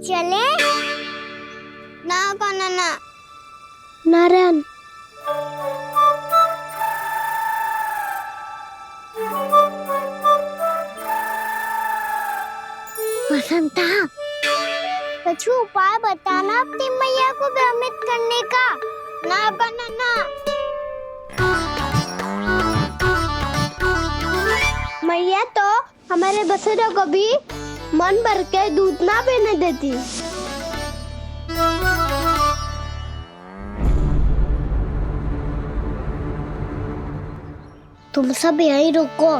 चले ना काना ना नारायण बसंता कुछ उपाय बताना अपनी मैया को भ्रमित करने का। ना काना ना मैया तो हमारे बसेरों को भी मन भर के दूध ना पीने देती। तुम सब यहीं रुको।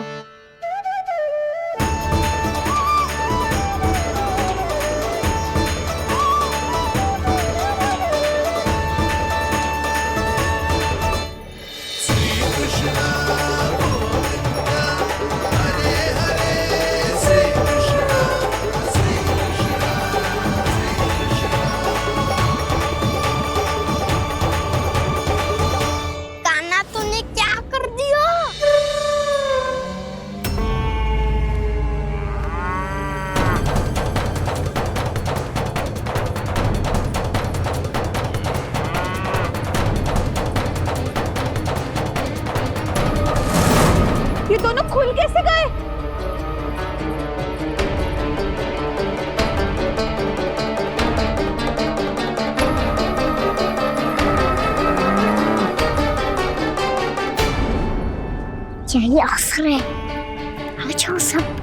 कान्हा तूने क्या कर दिया? ये दोनों खुल कैसे गए? यही अवसर है। आ जाओ सब।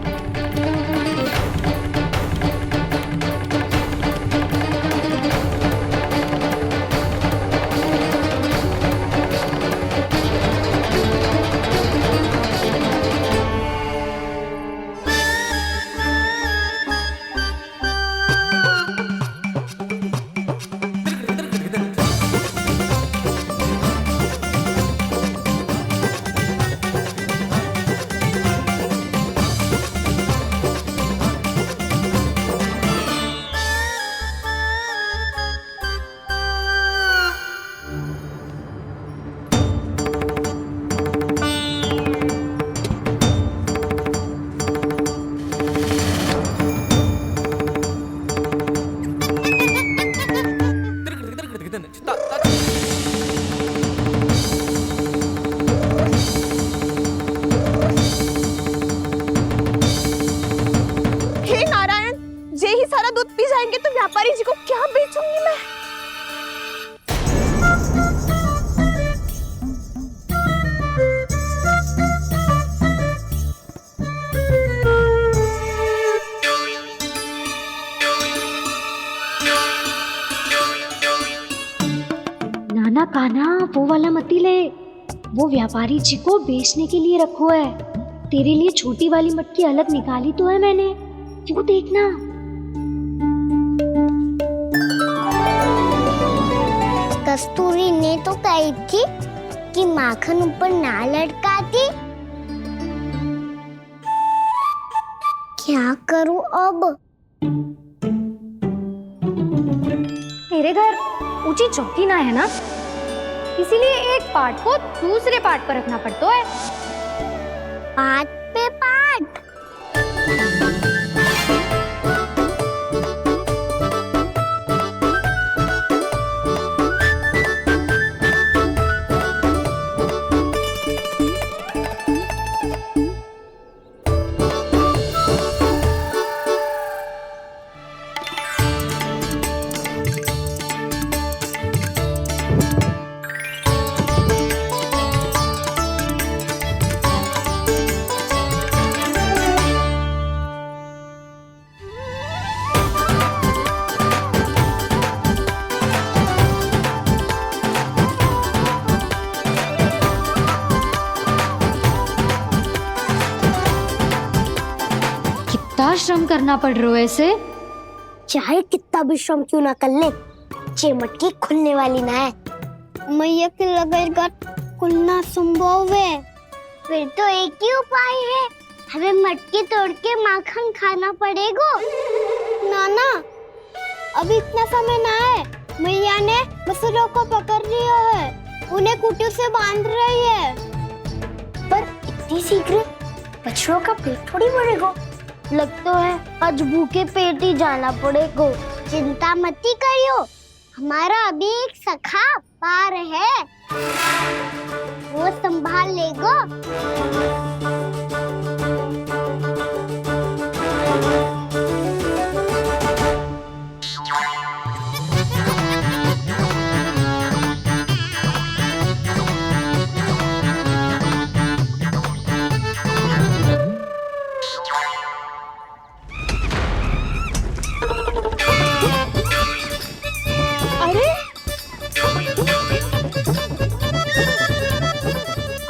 हे नारायण, ये ही सारा दूध पी जाएंगे तो व्यापारी जी को क्या बेचूंगी मैं? नाना कान्हा वो वाला मती ले, वो व्यापारी जी को बेचने के लिए रखो है। तेरे लिए छोटी वाली मटकी अलग निकाली तो है मैंने, वो देखना। कस्तूरी ने तो कही थी कि माखन ऊपर ना लटकाती। क्या करूं अब? मेरे घर ऊंची चौकी ना है ना, इसीलिए एक पार्ट को दूसरे पार्ट पर रखना पड़ता है। पार्ट पे पार्ट। कितना श्रम करना पड़ रहा है इसे। चाहे कितना भी श्रम क्यों ना कर ले, ये मटकी खुलने वाली ना है। मैया के लगेगा खुलना संभव है। फिर तो एक ही उपाय है, हमें मटकी तोड़ के माखन खाना पड़ेगा। नाना, अभी इतना समय ना है। मैया ने बसुरों को पकड़ लिया है, उन्हें कुटियों से बांध रही है। पर इतनी शीघ्र बछड़ों का पेट थोड़ी भरेगा। लगता है आज भूखे पेट ही जाना पड़ेगा। चिंता मत करियो, हमारा अभी एक सखा पार है, वो संभाल लेगा।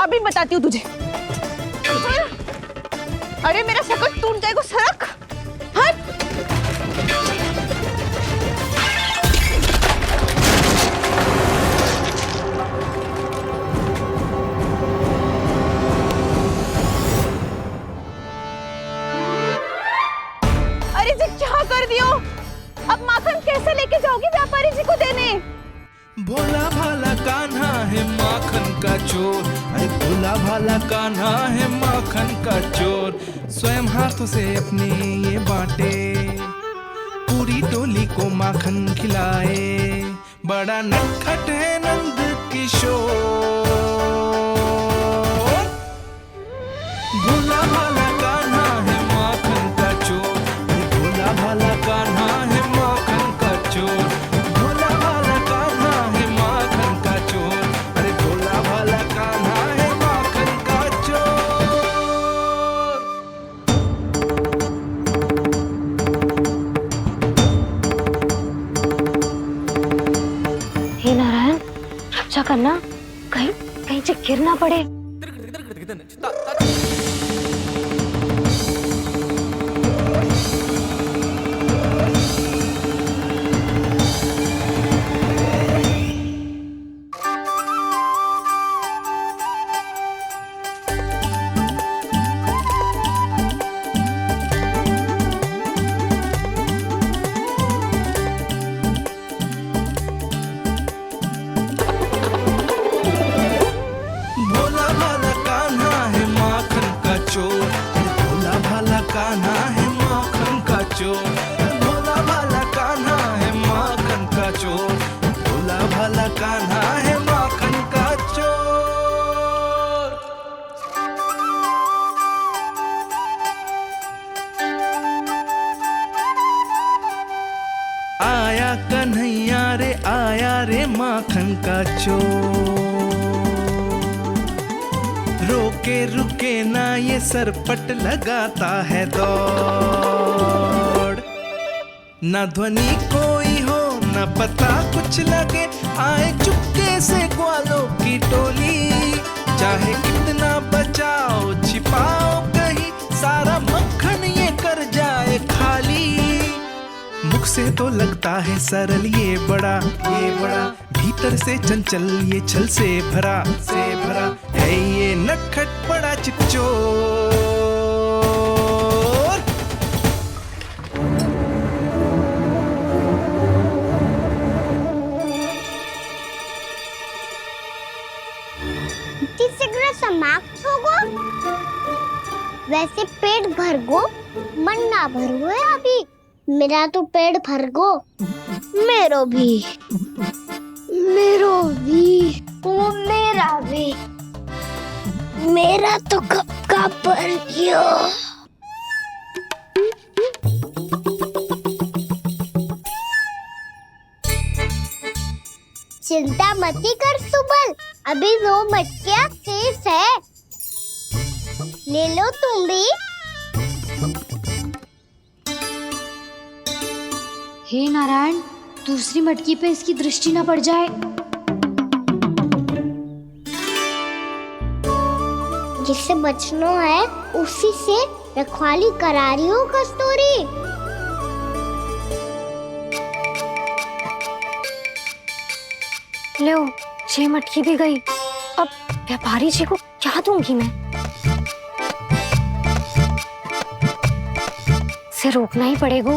अभी बताती हूँ तुझे। अरे मेरा शकल टूट जाएगा, सरक हट। अरे जी क्या कर दियो? अब माखन कैसे लेके जाओगी व्यापारी जी को देने? भोला भाला कान्हा है माखन का चोर, अरे भोला भाला कान्हा है माखन का चोर। स्वयं हाथों से अपने ये बांटे, पूरी टोली को माखन खिलाए। बड़ा नटखट है नंद किशोर। भोला भाला कान्हा है माखन का चोर, अरे भोला भाला कान्हा है माखन का चोर। भोला भाला कान्हा है माखन का चोर, अरे भोला भाला कान्हा है माखन का चोर। हे नारायण, रक्षा करना, कहीं कहीं से गिर ना पड़े। भोला भाला कान्हा है माखन का चोर, भोला भाला कान्हा है माखन का चोर। भोला भाला कान्हा है माखन का चोर, भोला भाला कान्हा है माखन का चोर। आया कन्हैया रे आया रे माखन का चोर। रोके रुके ना ये सरपट लगाता है दौड़। न ध्वनि कोई हो न पता कुछ लगे, आए चुपके से ग्वालों की टोली। चाहे कितना बचाओ छिपाओ कहीं, सारा मक्खन ये कर जाए खाली। मुख से तो लगता है सरल ये बड़ा भीतर से चंचल ये छल से भरा है ये नटखट बड़ा चिकचोर। शीघ्र समाप्त होगो, वैसे पेट भर गो मन ना भर गो है अभी। मेरा तो पेट भर गो, मेरो भी ओ मेरा भी, मेरा तो कब का भर गयो। चिंता मती कर सुबल, अभी 2 मटकियाँ शेष है, ले लो तुम भी। हे नारायण, दूसरी मटकी पे इसकी दृष्टि न पड़ जाए। जिससे बचना है उसी से रखवाली करा रही हो कस्तूरी। लो, 6 मटकी भी गई। अब व्यापारी जी को क्या दूंगी मैं? इसे रोकना ही पड़ेगा,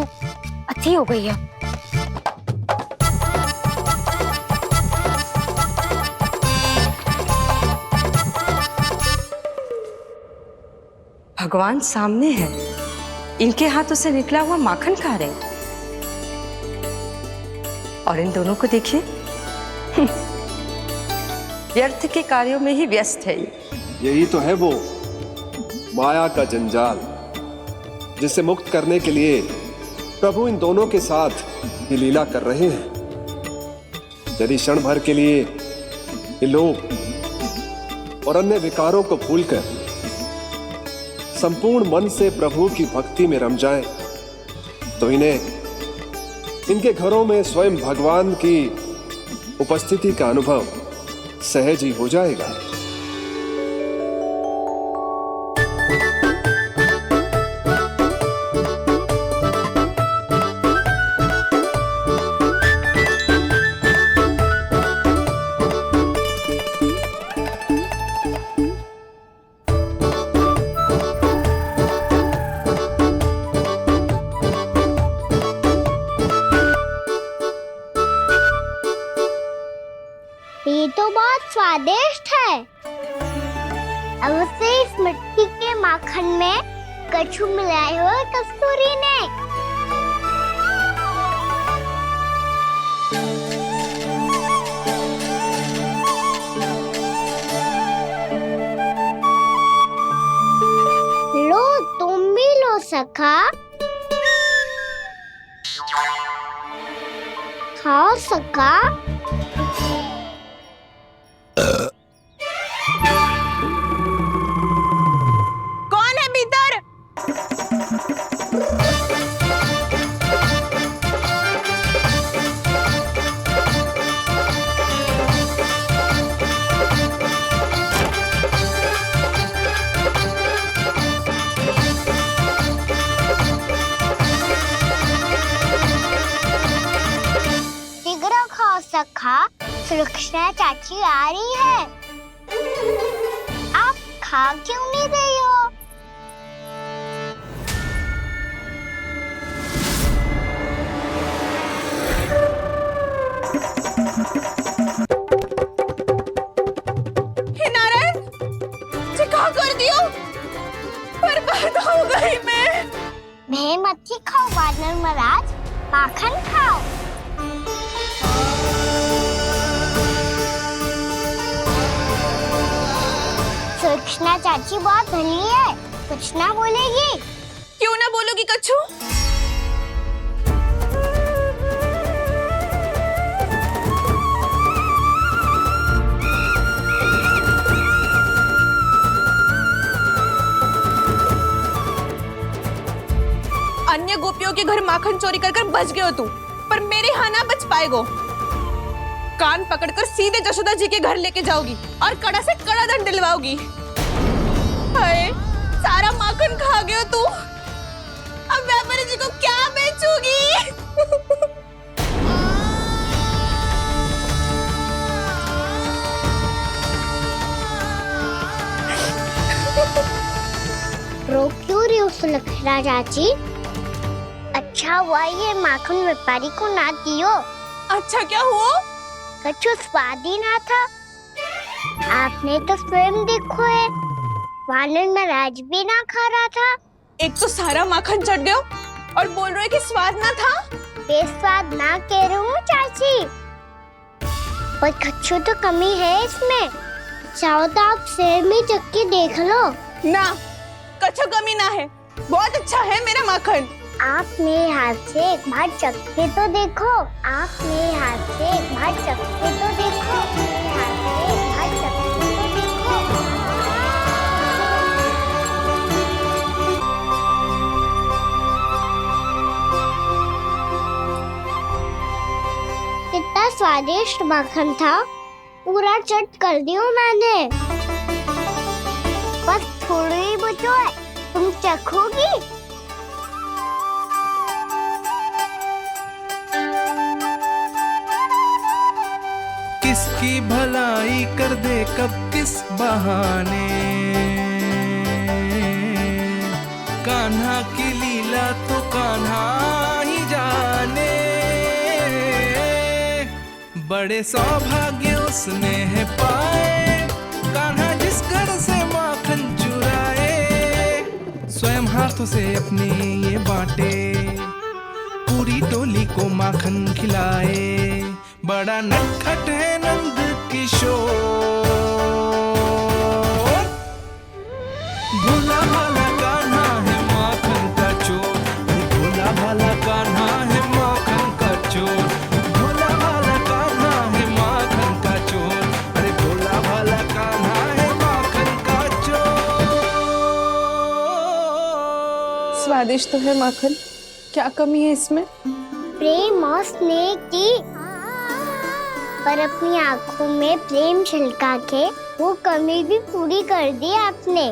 अति हो गई है। भगवान सामने है, इनके हाथों से निकला हुआ माखन खा रहे। और इन दोनों को देखिए, व्यर्थ के कार्यों में ही व्यस्त है ये। यही तो है वो माया का जंजाल, जिसे मुक्त करने के लिए प्रभु इन दोनों के साथ ये लीला कर रहे हैं। यदि क्षण भर के लिए ये लोग और अन्य विकारों को भूलकर संपूर्ण मन से प्रभु की भक्ति में रम जाएं, तो इन्हें इनके घरों में स्वयं भगवान की उपस्थिति का अनुभव सहज ही हो जाएगा। ये तो बहुत स्वादिष्ट है। अब से इस मिट्टी के माखन में कछु मिलाए हो कस्तूरी ने। लो तुम भी लो सखा, खाओ सखा। कौन है भीतर? शीघ्र खाओ सखा, सुलक्षणा चाची आ रही है। आप खा क्यों नहीं रही हो? हे नारायण, ये क्या कर दियो? बर्बाद हो गई मैं। मच्छी खाओ वानर महाराज, माखन खाओ। सुलक्षणा चाची बहुत भली है, कुछ ना बोलेगी। क्यों ना बोलोगी कच्छू? अन्य गोपियों के घर माखन चोरी कर बच गए हो तू, पर मेरे यहाँ ना बच पाएगो। कान पकड़कर सीधे जशोदा जी के घर लेके जाओगी और कड़ा से कड़ा दंड दिलवाओगी। हाय, सारा माखन खा गए हो तू। अब व्यापारी जी को क्या बेचूगी? रो क्यों रही हो सुलक्षणा चाची? अच्छा हुआ ये माखन व्यापारी को ना दियो। अच्छा क्या हुआ? कछु स्वाद ही ना था। आपने तो स्वयं देखो है, वानर महाराज भी ना खा रहा था। एक तो सारा माखन चढ़ गया और बोल रहे कि स्वाद ना था। बेस्वाद ना कह रही हूँ चाची, पर कछु तो कमी है इसमें। चाहो तो आप स्वयं ही चख के देख लो। ना, कछु कमी ना है, बहुत अच्छा है मेरा माखन। आप मेरे हाथ से एक बार चख के तो देखो। आप मेरे हाथ से एक बार चख के तो देखो। मेरे हाथ से एक बार चख के तो देखो। कितना स्वादिष्ट माखन था, पूरा चट कर दिया मैंने। बस थोड़ी ही बचो है, तुम चखोगी? किसकी भलाई कर दे कब किस बहाने, कान्हा की लीला तो कान्हा ही जाने। बड़े सौभाग्य उसने है पाए, कान्हा जिस घर से माखन चुराए। स्वयं हाथों से अपने ये बांटे, पूरी टोली को माखन खिलाए। बड़ा नटखट है नंद किशोर। भोला भाला कान्हा है माखन का चोर, भोला भाला कान्हा है माखन का चोर, भोला भाला कान्हा है माखन का चोर, अरे भोला भाला कान्हा है माखन का चोर। स्वादिष्ट तो है माखन, क्या कमी है इसमें? प्रेम और स्नेह की, पर अपनी आंखों में प्रेम छिलका के वो कमी भी पूरी कर दी आपने।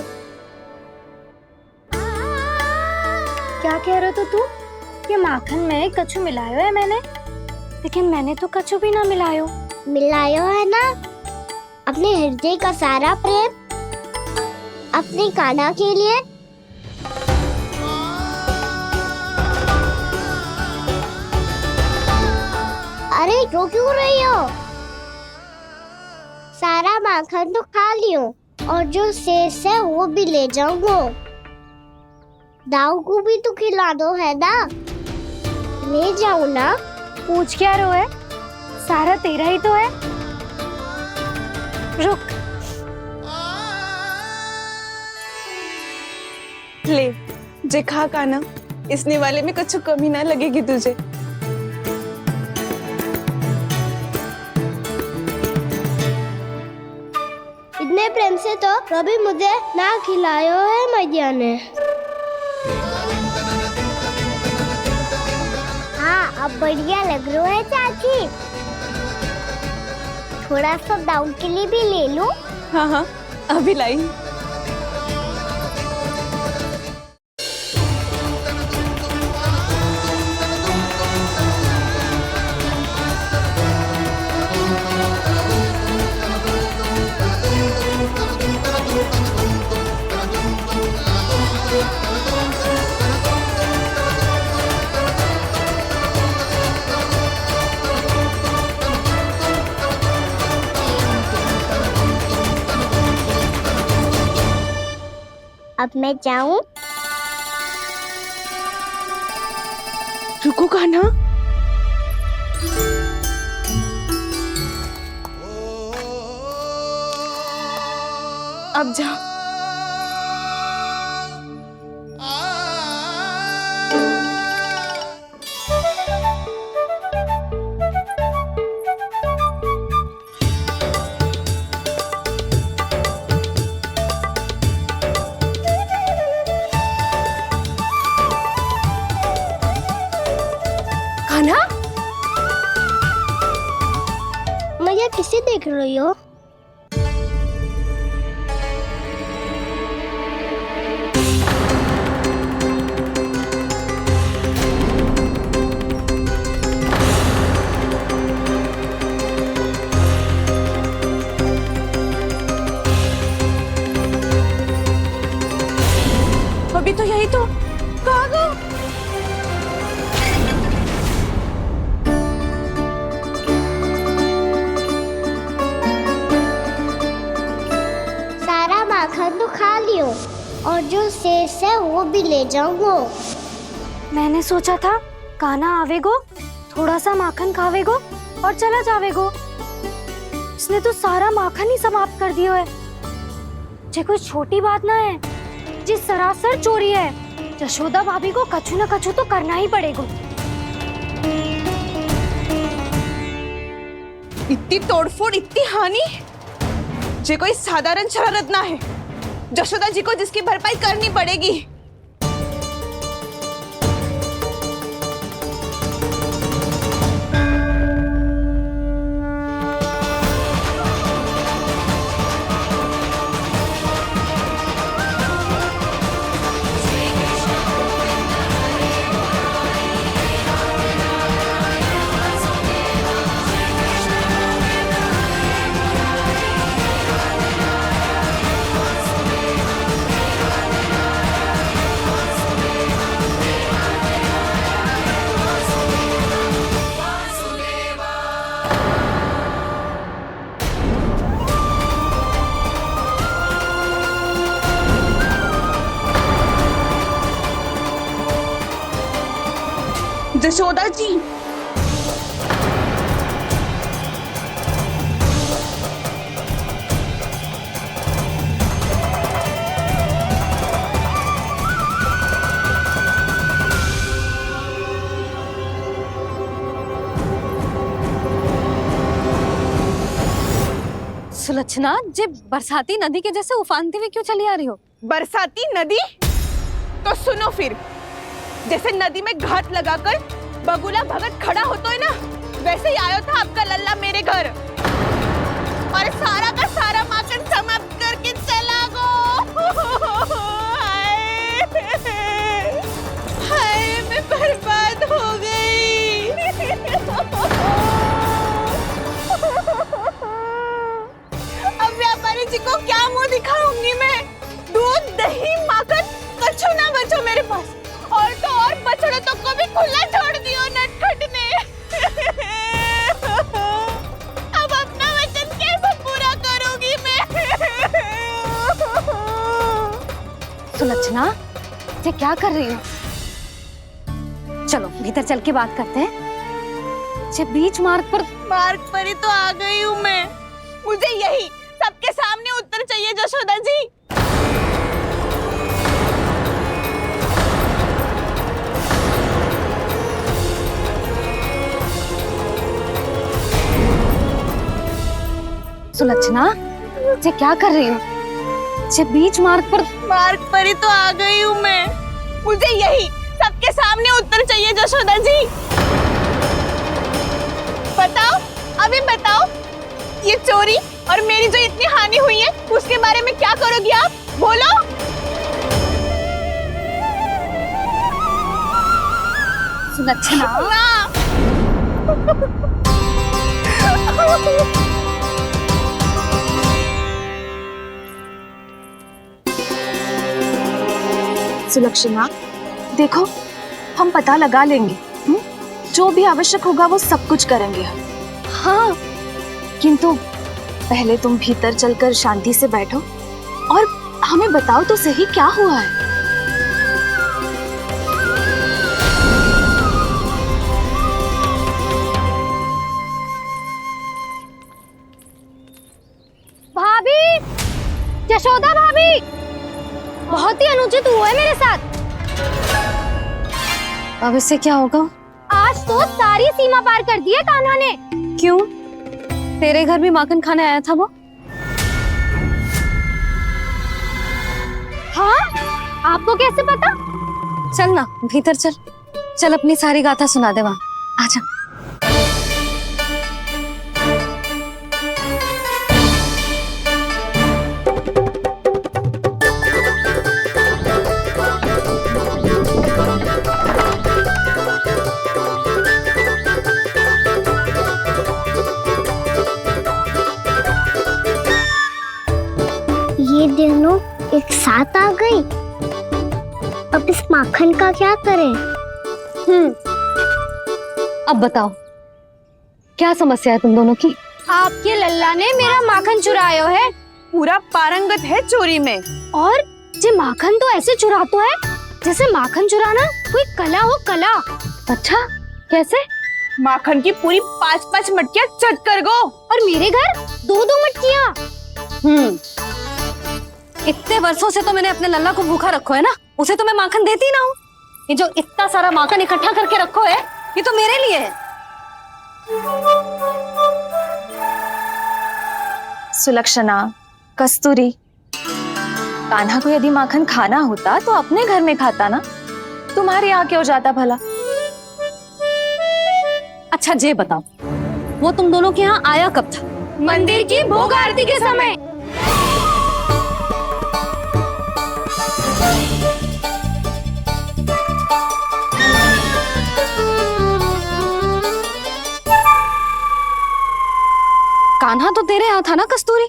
क्या कह रहे हो तू? ये माखन में कछु मिलायो है मैंने, लेकिन मैंने तो कछु भी ना मिलायो। मिलायो है ना अपने हृदय का सारा प्रेम अपनी कान्हा के लिए। अरे रो क्यों रही हो? सारा माखन तो खा लियो और जो शेष है वो भी ले जाऊंगा। दाऊ को भी तो खिला दो, है ना? ले जाऊं ना? पूछ क्या रहो है, सारा तेरा ही तो है। रुक, ले जे खा कान्हा, इसने वाले में कुछ कमी ना लगेगी तुझे। इतने प्रेम से तो कभी मुझे ना खिलायो है मैया ने। हाँ अब बढ़िया लग रहा है चाची। थोड़ा सा दाऊ के लिए भी ले लो। हाँ हाँ अभी लाई। अब मैं जाऊं? रुको कान्हा, अब जा। कान्हा, मैया किसे देख रही हो? अभी तो यही तो। कहाँ गो? सारा माखन तो खा लियो और जो शेष है वो भी ले जाऊंगा। मैंने सोचा था कान्हा आवेगो, थोड़ा सा माखन खावेगो और चला जावेगो। इसने तो सारा माखन ही समाप्त कर दिया है। ये कोई छोटी बात ना है, जी सरासर चोरी है। यशोदा भाभी को कछु न कछु तो करना ही पड़ेगा। इतनी तोड़फोड़, इतनी हानि, जे कोई साधारण शरारत ना है। यशोदा जी को जिसकी भरपाई करनी पड़ेगी। सुलक्षणा जे बरसाती नदी के जैसे उफानते हुए क्यों चली आ रही हो? बरसाती नदी? तो सुनो फिर, जैसे नदी में घाट लगाकर बगुला भगत खड़ा होता है ना, वैसे ही आया था आपका लल्ला मेरे घर और सारा का सारा माखन समाप्त करके चला गो। हाय मैं बर्बाद हो गई। अब व्यापारी जी को क्या मुंह दिखाऊंगी मैं? दूध दही माखन कछु ना बचो मेरे पास, और तो और बछड़े तो को भी खुला छोड़ दियो नटखट ने। अब अपना वचन कैसे पूरा करूंगी मैं? सुलक्षणा, ये क्या कर रही हो? चलो भीतर चल के बात करते हैं। ये बीच मार्ग पर ही तो आ गई हूँ मैं। मुझे यही सबके सामने उत्तर चाहिए जशोदा जी। सुलक्षणा, ये क्या कर रही हो? ये बीच मार्ग पर ही तो आ गई हूँ मैं। मुझे यही सबके सामने उत्तर चाहिए जशोदा जी। बताओ, अभी बताओ, ये चोरी और मेरी जो इतनी हानि हुई है उसके बारे में क्या करोगी आप? बोलो। सुलक्षणा, सुलक्षणा, देखो हम पता लगा लेंगे, जो भी आवश्यक होगा वो सब कुछ करेंगे हम। हाँ, किंतु पहले तुम भीतर चलकर शांति से बैठो और हमें बताओ तो सही क्या हुआ है। भाभी, यशोदा भाभी, बहुत ही अनुचित हुआ है मेरे साथ। अब इससे क्या होगा? आज तो सारी सीमा पार कर दी है कान्हा ने। क्यों? तेरे घर भी माखन खाने आया था वो? हाँ? आपको कैसे पता? चल ना भीतर चल, चल अपनी सारी गाथा सुना दे वहां। आजा। ये दोनों एक साथ आ गई। अब इस माखन का क्या करें? अब बताओ क्या समस्या है तुम दोनों की? आपके लल्ला ने मेरा माखन चुरायो है। पूरा पारंगत है चोरी में। और जे माखन तो ऐसे चुराता है जैसे माखन चुराना कोई कला हो, कला। अच्छा, कैसे? माखन की पूरी 5-5 मटकियां चट कर गो। और मेरे घर 2-2 मटकियां। इतने वर्षों से तो मैंने अपने लल्ला को भूखा रखो है ना, उसे तो मैं माखन देती ना हूँ। ये जो इतना सारा माखन इकट्ठा करके रखो है, ये तो मेरे लिए है। सुलक्षणा, कस्तूरी, कान्हा को यदि माखन खाना होता तो अपने घर में खाता ना, तुम्हारे यहाँ क्यों जाता भला? अच्छा ये बताओ, वो तुम दोनों के यहाँ आया कब था? मंदिर की भोग आरती के समय। कान्हा तो तेरे यहाँ था ना कस्तूरी?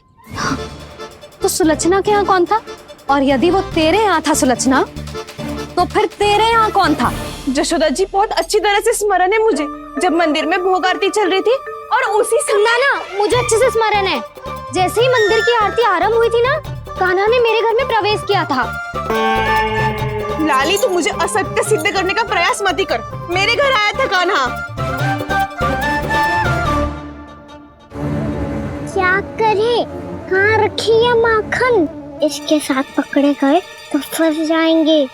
तो सुलक्षणा के यहाँ कौन था? और यदि वो तेरे यहाँ था सुलक्षणा, तो फिर तेरे यहाँ कौन था? जशोदा जी, बहुत अच्छी तरह से स्मरण है मुझे, जब मंदिर में भोग आरती चल रही थी और उसी समय ना, मुझे अच्छे से स्मरण है। जैसे ही मंदिर की आरती आरंभ हुई थी ना, कान्हा ने मेरे घर में प्रवेश किया था। लाली, तू मुझे असत्य सिद्ध करने का प्रयास मत ही कर। मेरे घर आया था कान्हा। क्या करे? कहाँ रखी है माखन? इसके साथ पकड़े गए तो फंस जाएंगे।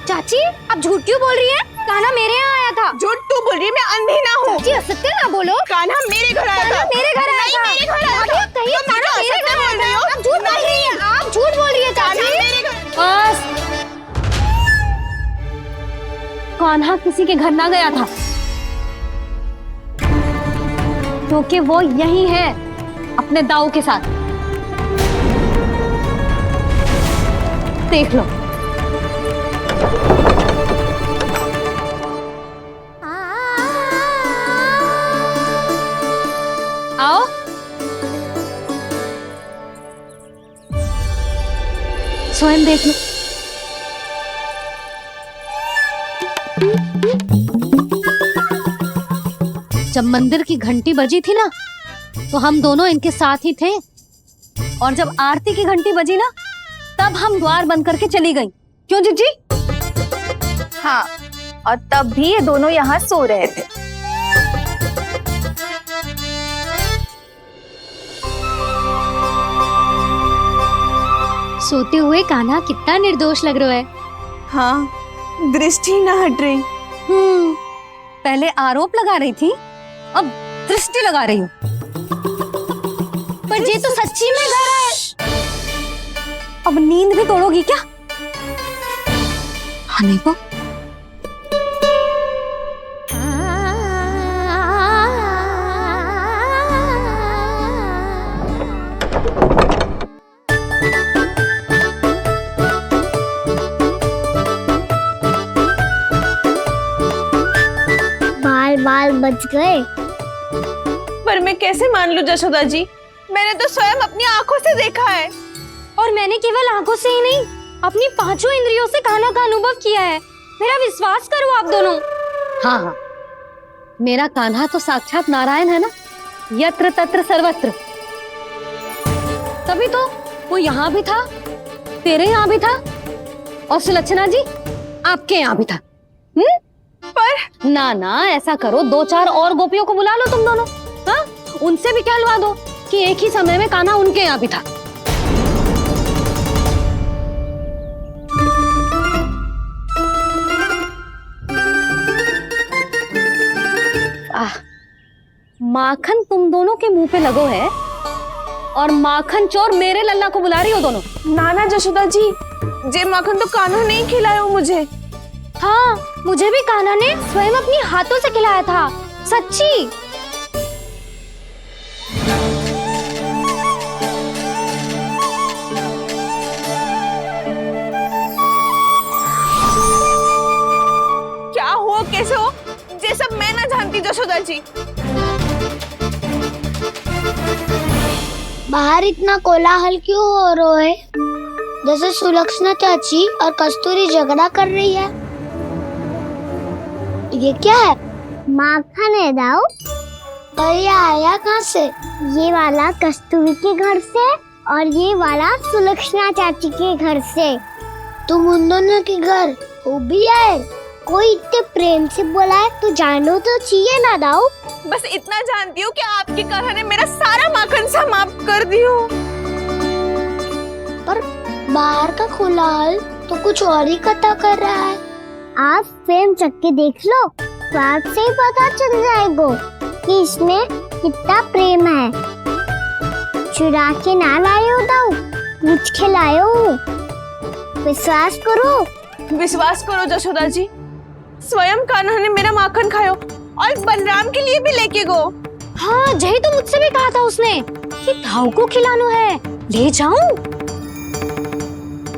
चाची, आप झूठ क्यों बोल रही हैं? कान्हा मेरे यहाँ आया था। झूठ तू बोल बोल रही है, मैं अंधी ना हूँ। जी असत्य ना बोलो। कान्हा मेरे घर आया था। मेरे घर आया था। मेरे घर आया था। कहिए तुम कान्हा मेरे घर बोल रही हो। आप झूठ बोल रही है। आप झूठ बोल रही है चाची। मेरे घर। बस, कान्हा किसी के घर ना गया था, क्योंकि वो यही है अपने दाऊ के साथ। देख लो। आओ। स्वयं देख लो। जब मंदिर की घंटी बजी थी ना, तो हम दोनों इनके साथ ही थे, और जब आरती की घंटी बजी ना, तब हम द्वार बंद करके चली गई। क्यों जीजी? हाँ, और तब भी ये दोनों यहाँ सो रहे थे। सोते हुए कान्हा कितना निर्दोष लग रहा है। हाँ, दृष्टि ना हट रही। पहले आरोप लगा रही थी, अब दृष्टि लगा रही हूँ। पर ये तो सच्ची में घर है। अब नींद भी तोड़ोगी क्या? हनी को बाल बच गए। पर मैं कैसे मान लूं जशोदा जी? मैंने तो स्वयं अपनी आंखों से देखा है। और मैंने केवल आंखों से ही नहीं, अपनी 5 इंद्रियों से कान्हा का अनुभव किया है। मेरा विश्वास करो आप दोनों। हाँ हाँ, मेरा कान्हा तो साक्षात नारायण है ना, यत्र तत्र सर्वत्र। तभी तो वो यहाँ भी था, तेरे यहाँ भी था, और सुलक्षणा जी आपके यहाँ भी था। पर ना ना, ऐसा करो, 2-4 और गोपियों को बुला लो तुम दोनों। हाँ, उनसे भी कहलवा दो कि एक ही समय में कान्हा उनके यहाँ भी था। माखन तुम दोनों के मुंह पे लगो है, और माखन चोर मेरे लल्ला को बुला रही हो दोनों। नाना जशोदा जी, जे माखन तो कान्हा नहीं खिलाया हो मुझे। हाँ, मुझे भी कान्हा ने स्वयं अपनी हाथों से खिलाया था, सच्ची। क्या हो, कैसे हो, ये सब मैं ना जानती जशोदा जी। बाहर इतना कोलाहल क्यों हो रहा है? जैसे सुलक्षणा चाची और कस्तूरी झगड़ा कर रही है। ये क्या है? माखन है दाऊ। और ये आया कहाँ से? ये वाला कस्तूरी के घर से और ये वाला सुलक्षणा चाची के घर से। तुम उन दोनों के घर वो भी आए? कोई इतने प्रेम से बोला है तो जानो तो चाहिए ना दाऊ। बस इतना जानती हूँ कि आपके कान्हा ने मेरा सारा माखन समाप्त कर दियो। पर बाहर का कोलाहल तो कुछ और ही कथा कर रहा है। आप स्वयं चख के देख लो, तो आपसे ही पता चल जाएगा कि इसमें कितना प्रेम है। चुरा के ना लाए हो दाऊ, पूछ के लाए हो। विश्वास करो जशोदा जी, स्वयं कान्हा ने मेरा माखन खायो और बलराम के लिए भी लेके गो। हाँ, जही तो मुझसे भी कहा था उसने कि दाऊ को खिलाना है, ले जाऊं।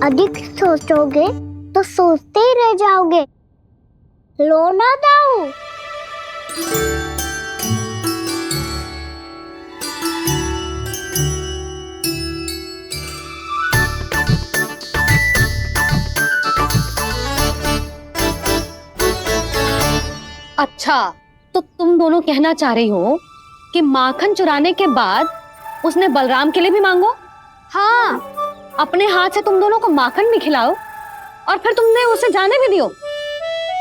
अधिक सोचोगे तो सोचते ही रह जाओगे। लो ना दाऊ। अच्छा, तो तुम दोनों कहना चाह रही हो कि माखन चुराने के बाद उसने बलराम के लिए भी मांगो? हाँ, अपने हाथ से तुम दोनों को माखन भी खिलाओ और फिर तुमने उसे जाने भी दियो।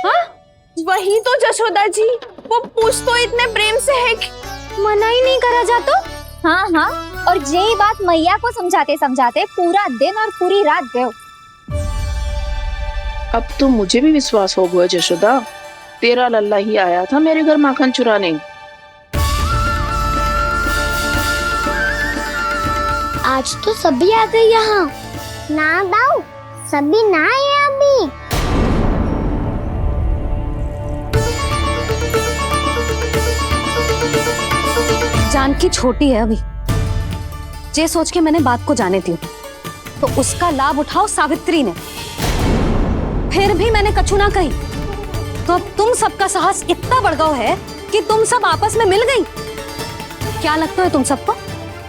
हाँ, वही तो जशोदा जी, वो पूछ तो इतने प्रेम से है कि मना ही नहीं करा जा तो। हाँ हाँ, और यही बात मैया को समझाते समझाते पूरा दिन और पूरी रात गयो। अब तो मुझे भी विश्वास हो गया जशोदा तेरा लल्ला ही आया था मेरे घर माखन चुराने। आज तो सभी आ गए यहाँ। ना दाऊ, सभी ना आए अभी। जानकी छोटी है अभी, ये सोच के मैंने बात को जाने दी, तो उसका लाभ उठाओ सावित्री ने। फिर भी मैंने कछु ना कही, तो अब तुम सबका साहस इतना बढ़ गया है कि तुम सब आपस में मिल गई। क्या लगता है तुम सबको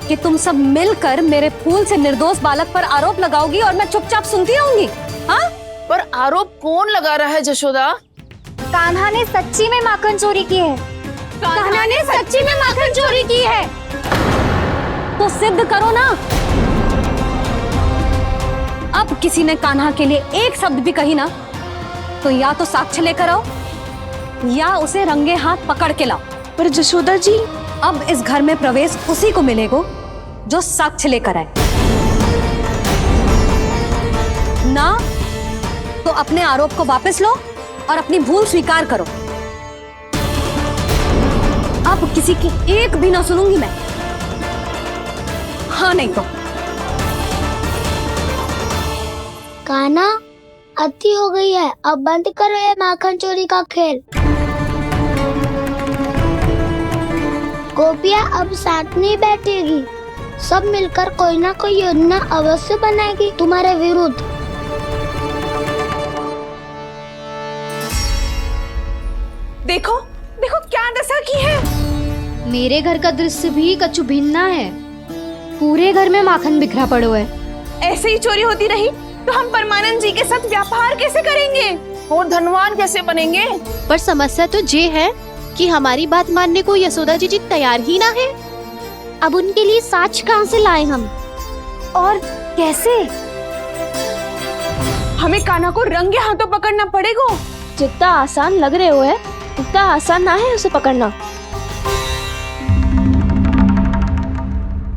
कि तुम सब मिलकर मेरे फूल से निर्दोष बालक पर आरोप लगाओगी और मैं चुपचाप सुनती रहूंगी? हाँ? पर आरोप कौन लगा रहा है जशोदा? कान्हा ने सच्ची में माखन चोरी की है। कान्हा ने सच्ची में माखन चोरी की है। तो सिद्ध करो ना। अब किसी ने कान्हा के लिए एक शब्द भी कही ना, तो या तो साक्ष्य लेकर आओ या उसे रंगे हाथ पकड़ के लाओ। पर जशोदा जी, अब इस घर में प्रवेश उसी को मिलेगा जो साक्ष्य लेकर आए। ना तो अपने आरोप को वापस लो और अपनी भूल स्वीकार करो। अब किसी की एक भी ना सुनूंगी मैं। हाँ नहीं तो कान्हा, अति हो गई है, अब बंद करो ये माखन चोरी का खेल। गोपियाँ अब साथ नहीं बैठेगी, सब मिलकर कोई ना कोई योजना अवश्य बनाएगी तुम्हारे विरुद्ध। देखो देखो क्या दशा की है। मेरे घर का दृश्य भी कछु भिन्न है। पूरे घर में माखन बिखरा पड़ो है। ऐसे ही चोरी होती रही तो हम परमानंद जी के साथ व्यापार कैसे करेंगे और धनवान कैसे बनेंगे? पर समस्या तो ये है कि हमारी बात मानने को यशोदा जी तैयार ही ना है। अब उनके लिए साक्ष्य कहाँ से लाए हम? और कैसे? हमें कान्हा को रंगे हाथों पकड़ना पड़ेगा। जितना आसान लग रहे हो है, उतना आसान ना है उसे पकड़ना।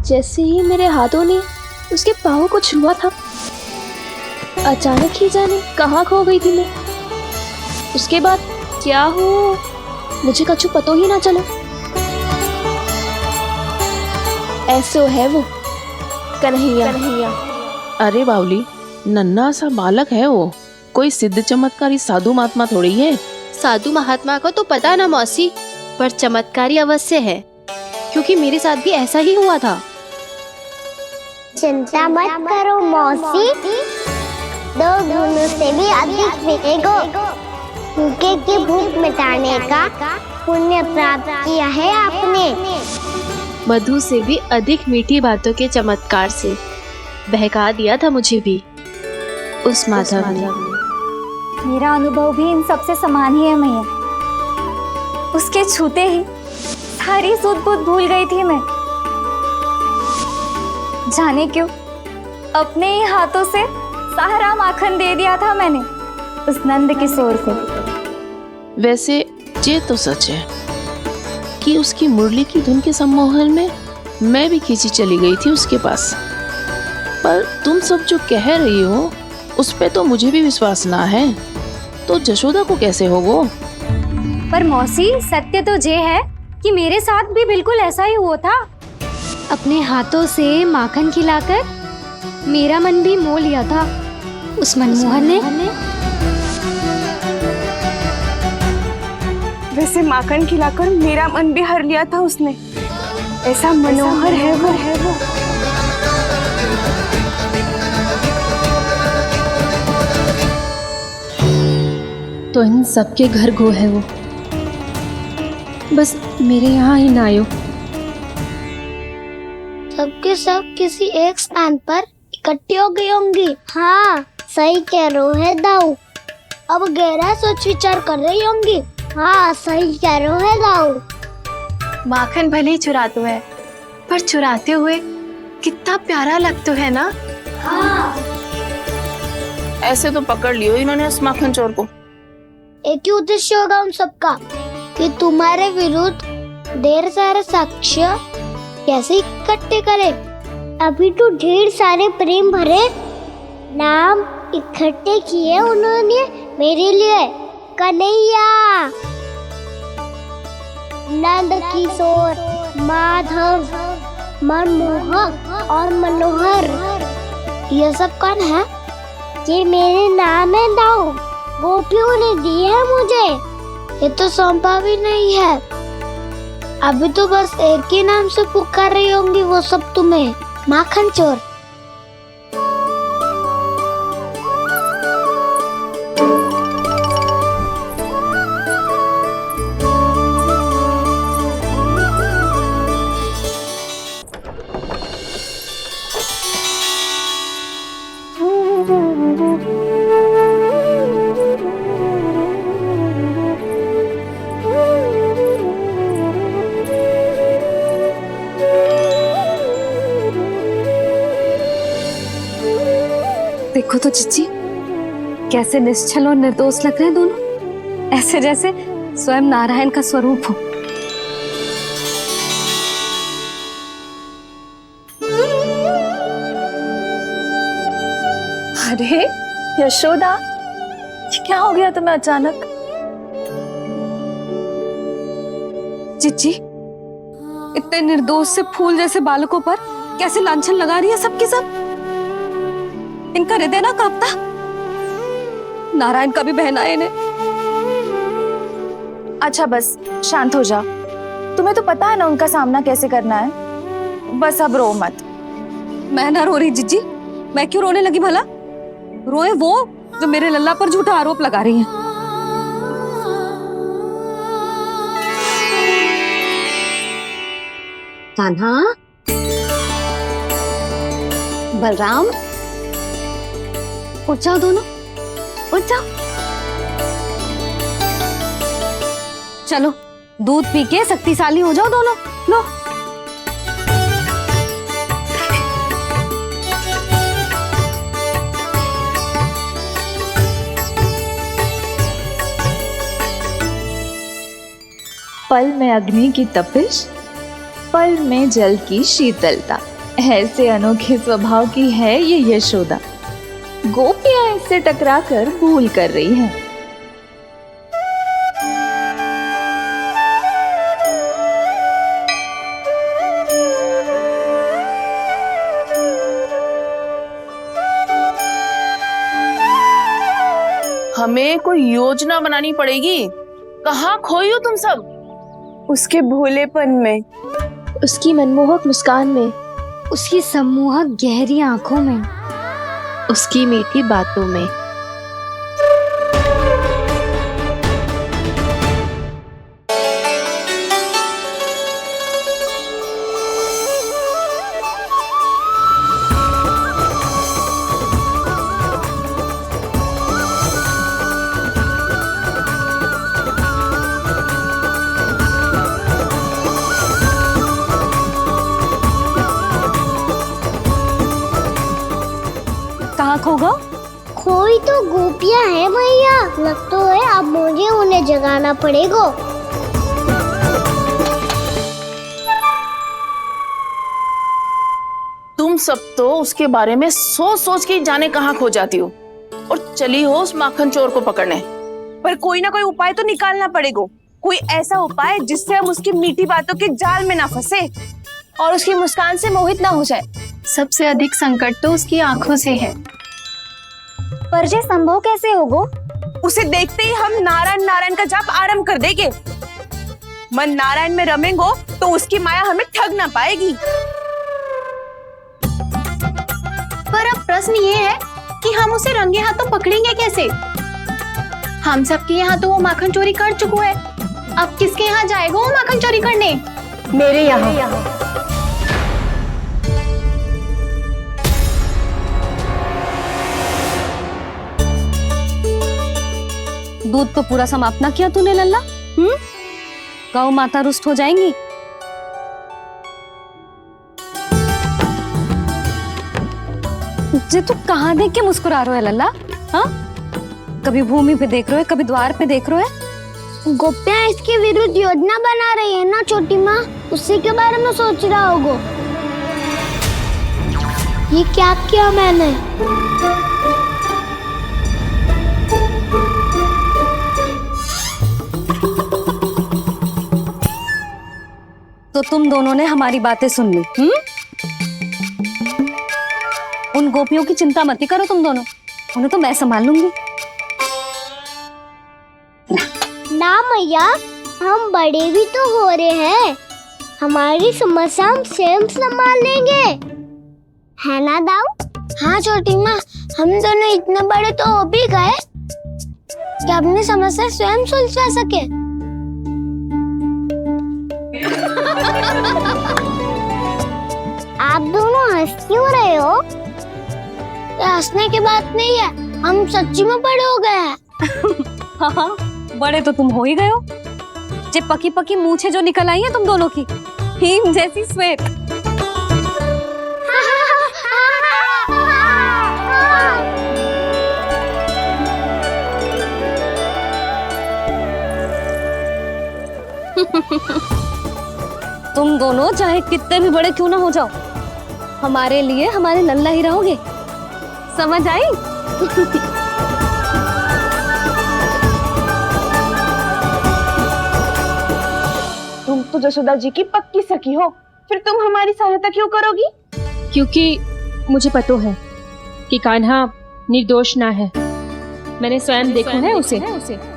जैसे ही मेरे हाथों ने उसके पाँव को छुआ था, अचानक ही जाने कहाँ खो गई थी मैं। उसके बाद क्या हो मुझे कछु पता ही ना चला। ऐसो है वो कन्हैया। अरे बावली, नन्हा सा बालक है वो, कोई सिद्ध चमत्कारी साधु महात्मा थोड़ी है। साधु महात्मा को तो पता ना मौसी, पर चमत्कारी अवश्य है, क्योंकि मेरे साथ भी ऐसा ही हुआ था। चिंता मत करो मौसी, 2 गुणों से भी अधिक मिलेगा। भूखे की भूख मिटाने का पुण्य प्राप्त किया है आपने। मधु से भी अधिक मीठी बातों के चमत्कार से बहका दिया था मुझे भी उस माधव ने। मेरा अनुभव भी इन सबसे समान ही है मैया। उसके छूते ही सारी सूझ बूझ भूल गई थी मैं। जाने क्यों अपने ही हाथों से सारा माखन दे दिया था मैंने उस नंद किशोर को। वैसे ये तो सच है कि उसकी मुरली की धुन के सम्मोहन में मैं भी खींची चली गई थी उसके पास। पर तुम सब जो कह रही हो उस पे तो मुझे भी विश्वास ना है, तो जशोदा को कैसे होगा? पर मौसी, सत्य तो ये है कि मेरे साथ भी बिल्कुल ऐसा ही हुआ था। अपने हाथों से माखन खिलाकर मेरा मन भी मोह लिया था उस मनमोहन ने। वैसे माखन खिलाकर मेरा मन भी हर लिया था उसने। ऐसा मनोहर है वो। तो इन सबके घर गो है वो, बस मेरे यहाँ ही ना आयो। सबके सब किसी एक स्थान पर इकट्ठी हो गई होंगी। हाँ, सही कह रहे है दाऊ। अब गहरा सोच विचार कर रही होंगी। हाँ, सही कह रहे है दाऊ। माखन भले ही चुराते है, पर चुराते हुए कितना प्यारा लगता है ना। हाँ। ऐसे तो पकड़ लियो इन्होंने उस माखन चोर को। एक ही उद्देश्य होगा उन सबका कि तुम्हारे विरुद्ध ढेर सारे साक्ष्य कैसे इकट्ठे करे। अभी तो ढेर सारे प्रेम भरे नाम इकट्ठे किए उन्होंने मेरे लिए, कन्हैया, नंद किशोर, माधव, मनमोहक और मनोहर, ये सब कौन है? ये मेरे नाम है दाऊ, गोपियों ने दिए है मुझे। ये तो संभव ही नहीं है। अभी तो बस एक ही नाम से पुकार रही होंगी वो सब तुम्हें, माखन चोर। देखो तो चिच्ची, कैसे निश्चल और निर्दोष लग रहे हैं दोनों, ऐसे जैसे स्वयं नारायण का स्वरूप हो। अरे यशोदा, ये क्या हो गया तुम्हें अचानक? चिच्ची, इतने निर्दोष से फूल जैसे बालकों पर कैसे लांछन लगा रही है सबके सब। इनका हृदय ना कांपता? नारायण का भी बहना है इन्हें। अच्छा बस शांत हो जाओ, तुम्हें तो पता है ना उनका सामना कैसे करना है। बस अब रो मत। मैं ना रो रही जिज्जी, मैं क्यों रोने लगी भला? रोए वो जो मेरे लल्ला पर झूठा आरोप लगा रही हैं। कान्हा, बलराम, उठ जाओ दोनों, उठ जाओ। चलो दूध पी के शक्तिशाली हो जाओ दोनों। लो। पल में अग्नि की तपिश, पल में जल की शीतलता, ऐसे अनोखे स्वभाव की है ये यशोदा। गोपियां इससे टकराकर भूल कर रही हैं। हमें कोई योजना बनानी पड़ेगी। कहाँ खोई हो तुम सब? उसके भोलेपन में, उसकी मनमोहक मुस्कान में, उसकी सम्मोहक गहरी आंखों में, उसकी मीठी बातों में। कहाँ खो गो? खोई तो गोपियां हैं भैया, लग तो है अब मुझे उन्हें जगाना पड़ेगा। तुम सब तो उसके बारे में सोच सोच के जाने कहाँ खो जाती हो और चली हो उस माखन चोर को पकड़ने। पर कोई ना कोई उपाय तो निकालना पड़ेगा, कोई ऐसा उपाय जिससे हम उसकी मीठी बातों के जाल में ना फंसे और उसकी मुस्कान से मोहित ना हो जाए। सबसे अधिक संकट तो उसकी आंखों से है। पर ये संभव कैसे होगो? उसे देखते ही हम नारायण नारायण का जाप आरंभ कर देंगे। मन नारायण में रमेंगो तो उसकी माया हमें ठग ना पाएगी। पर अब प्रश्न ये है कि हम उसे रंगे हाथों पकड़ेंगे कैसे? हम सबके यहाँ तो वो माखन चोरी कर चुका है, अब किसके यहाँ जाएगा वो माखन चोरी करने? मेरे यहाँ। दूध तो पूरा समाप्त ना किया तूने लल्ला। गौ माता रुष्ट हो जाएंगी। जे तू कहाँ देख के मुस्कुरा रहे है लल्ला? हाँ, कभी भूमि पे देख रहे हो, कभी द्वार पे देख रहे हो। गोपियां इसके विरुद्ध योजना बना रही है ना छोटी माँ, उसी के बारे में सोच रहा होगा। ये क्या किया मैंने? तो तुम दोनों ने हमारी बातें सुन ली। उन गोपियों की चिंता मत करो तुम दोनों, उन्हें तो मैं संभाल लूंगी। ना मैया, हम बड़े भी तो हो रहे हैं, हमारी समस्या हम स्वयं संभाल लेंगे, है ना दाऊ? हाँ छोटी माँ, हम दोनों इतने बड़े तो हो भी गए कि अपनी समस्या स्वयं सुलझा सके। आप दोनों हंस क्यों रहे हो? ये हंसने की बात नहीं है, हम सच्ची में बड़े हो गए हैं। हाँ, बड़े तो तुम हो ही गए हो। जे पकी पकी मूछें जो निकल आई हैं तुम दोनों की, हिम जैसी श्वेत। तुम दोनों चाहे कितने भी बड़े क्यों ना हो जाओ, हमारे लिए हमारे लल्ला ही रहोगे, समझ आई? तुम तो जशोदा जी की पक्की सखी हो, फिर तुम हमारी सहायता क्यों करोगी? क्योंकि मुझे पता है कि कान्हा निर्दोष ना है। मैंने स्वयं देखा है उसे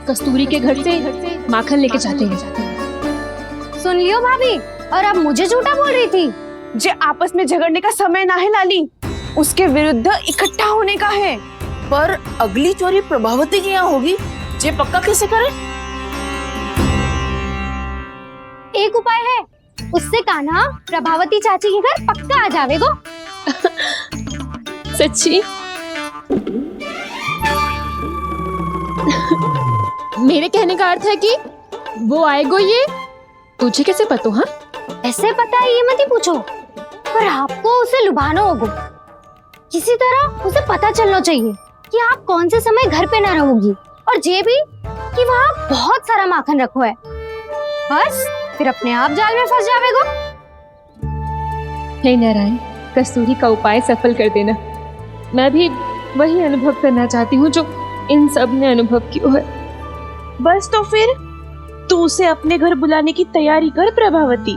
कस्तूरी के घर से माखन लेके जाते हैं। सुन लियो भाभी, और अब मुझे झूठा बोल रही थी। जे आपस में झगड़ने का समय ना है लाली, उसके विरुद्ध इकट्ठा होने का है। पर अगली चोरी प्रभावती की यहाँ होगी, जे पक्का कैसे करे? एक उपाय है, उससे कान्हा प्रभावती चाची के घर पक्का आ जावेगो। सच्ची? मेरे कहने का अर्थ है कि वो आएगो, ये तुझे कैसे पता? हाँ, ऐसे पता है ये मत ही पूछो, पर आपको उसे लुभाना होगा। किसी तरह उसे पता चलना चाहिए कि आप कौन से समय घर पे ना रहोगी, और ये भी कि वहाँ बहुत सारा माखन रखो है। बस फिर अपने आप जाल में फंस जावेगो। हे नारायण, कस्तूरी का उपाय सफल कर देना। मैं भी वही अनुभव करना चाहती हूँ जो इन सब ने अनुभव किया है। बस तो फिर तू उसे अपने घर बुलाने की तैयारी कर प्रभावती,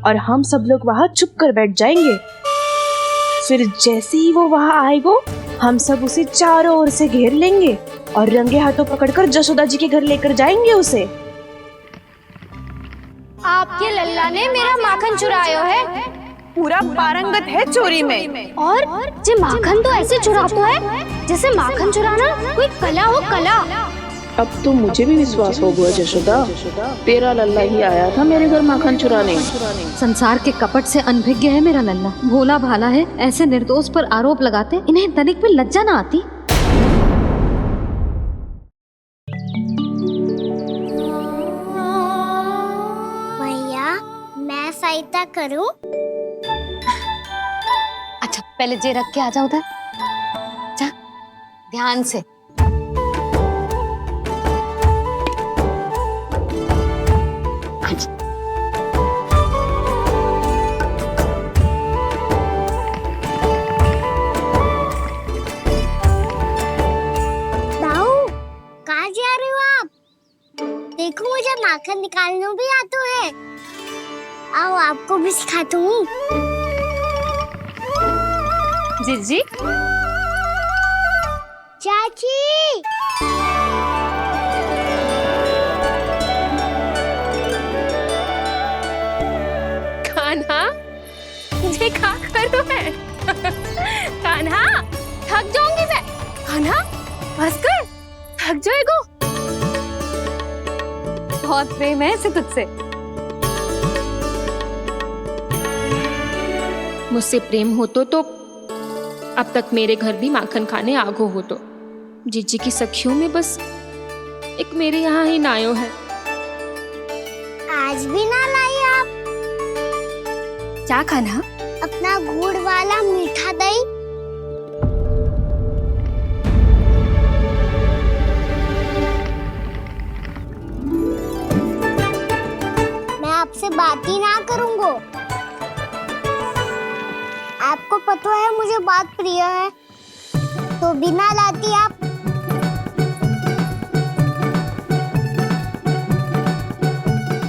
और हम सब लोग वहाँ चुप कर बैठ जाएंगे। फिर जैसे ही वो वहाँ आएगो, हम सब उसे चारों ओर से घेर लेंगे और रंगे हाथों पकड़कर जशोदा जी के घर लेकर जाएंगे उसे। आपके लल्ला ने मेरा माखन चुराया है, पूरा पारंगत है चोरी में। और जे माखन तो ऐसे चुराता है जैसे माखन चुराना कोई कला हो, कला। अब तो मुझे भी विश्वास हो गया जशोदा, तेरा लल्ला ही आया था मेरे घर माखन चुराने। संसार के कपट से अनभिज्ञ है मेरा लल्ला, भोला भाला है। ऐसे निर्दोष पर आरोप लगाते इन्हें तनिक भी लज्जा ना आती। भैया, मैं सहायता करूं? अच्छा, पहले जे रख के आ जाओ उधर, जा ध्यान से। देखो, मुझे माखन निकालना भी आता है। आओ, आपको भी सिखाता हूँ। जीजी, चाची, कान्हा, ये क्या करो है? कान्हा, थक जाऊंगी मैं। कान्हा, बस कर, थक जाएगो। बहुत प्रेम है इसे तुझसे। मुझसे प्रेम हो तो अब तक मेरे घर भी माखन खाने आगो हो तो। जीजी की सखियों में बस एक मेरे यहाँ ही नायो है। आज भी ना लाई आप? क्या खाना? अपना गुड़ वाला मीठा दही। मैं आपसे बात ही ना करूंगा। आपको पता है मुझे बात प्रिय है, तो बिना लाती आप।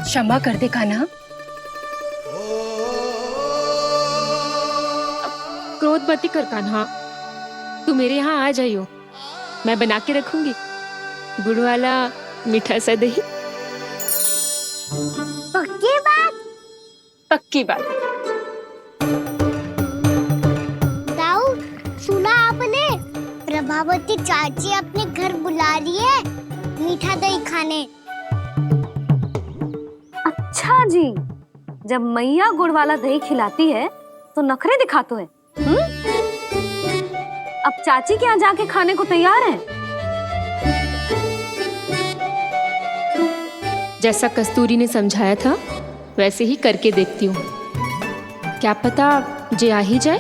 क्षमा कर दे कान्हा, क्रोध मत कर कान्हा, तू मेरे यहाँ आ जाइयो, मैं बना के रखूंगी गुड़ वाला मीठा सा दही। पक्की बात? पक्की बात। दाऊ, सुना आपने? प्रभावती चाची अपने घर बुला रही है मीठा दही खाने। अच्छा जी, जब मैया गुड़ वाला दही खिलाती है तो नखरे दिखाते हैं। अब चाची के यहाँ जाके खाने को तैयार हैं। जैसा कस्तूरी ने समझाया था वैसे ही करके देखती हूँ, क्या पता जे आ ही जाए।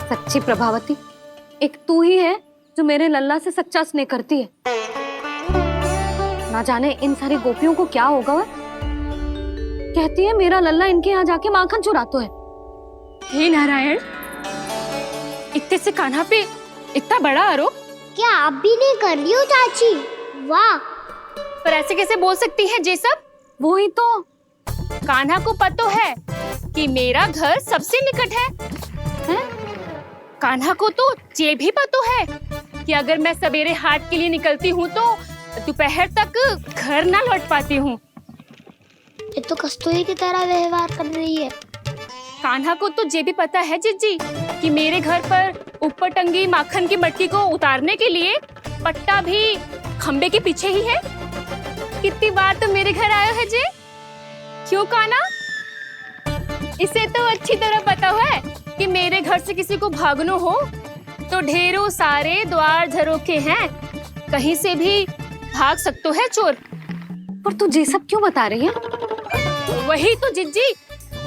सच्ची प्रभावती, एक तू ही है जो मेरे लल्ला से सच्चा स्नेह करती है। ना जाने इन सारी गोपियों को क्या होगा। वह कहती है मेरा लल्ला इनके यहाँ जाके माखन चुराता है। हे नारायण, इतने से कान्हा पे इतना बड़ा आरोप। क्या आप भी नहीं कर रही हो चाची? वाह, पर ऐसे कैसे बोल सकती है जे सब? वो ही तो, कान्हा को पता है कि मेरा घर सबसे निकट है? कान्हा को तो ये भी पता है कि अगर मैं सवेरे हाट के लिए निकलती हूँ तो दोपहर तक घर ना लौट पाती हूँ। ये तो कस्तूरी की तरह व्यवहार कर रही है। कान्हा को तो ये भी पता है जिज्जी कि मेरे घर पर ऊपर टंगी माखन की मटकी को उतारने के लिए पट्टा भी खंबे के पीछे ही है। कितनी बार तो मेरे घर आयो है जी। क्यों कान्हा? इसे तो अच्छी तरह पता है कि मेरे घर से किसी को भागनो हो तो ढेरों सारे द्वार झरोखे हैं, कहीं से भी भाग सकते है चोर। पर तू ये सब क्यों बता रही है? वही तो जिज्जी,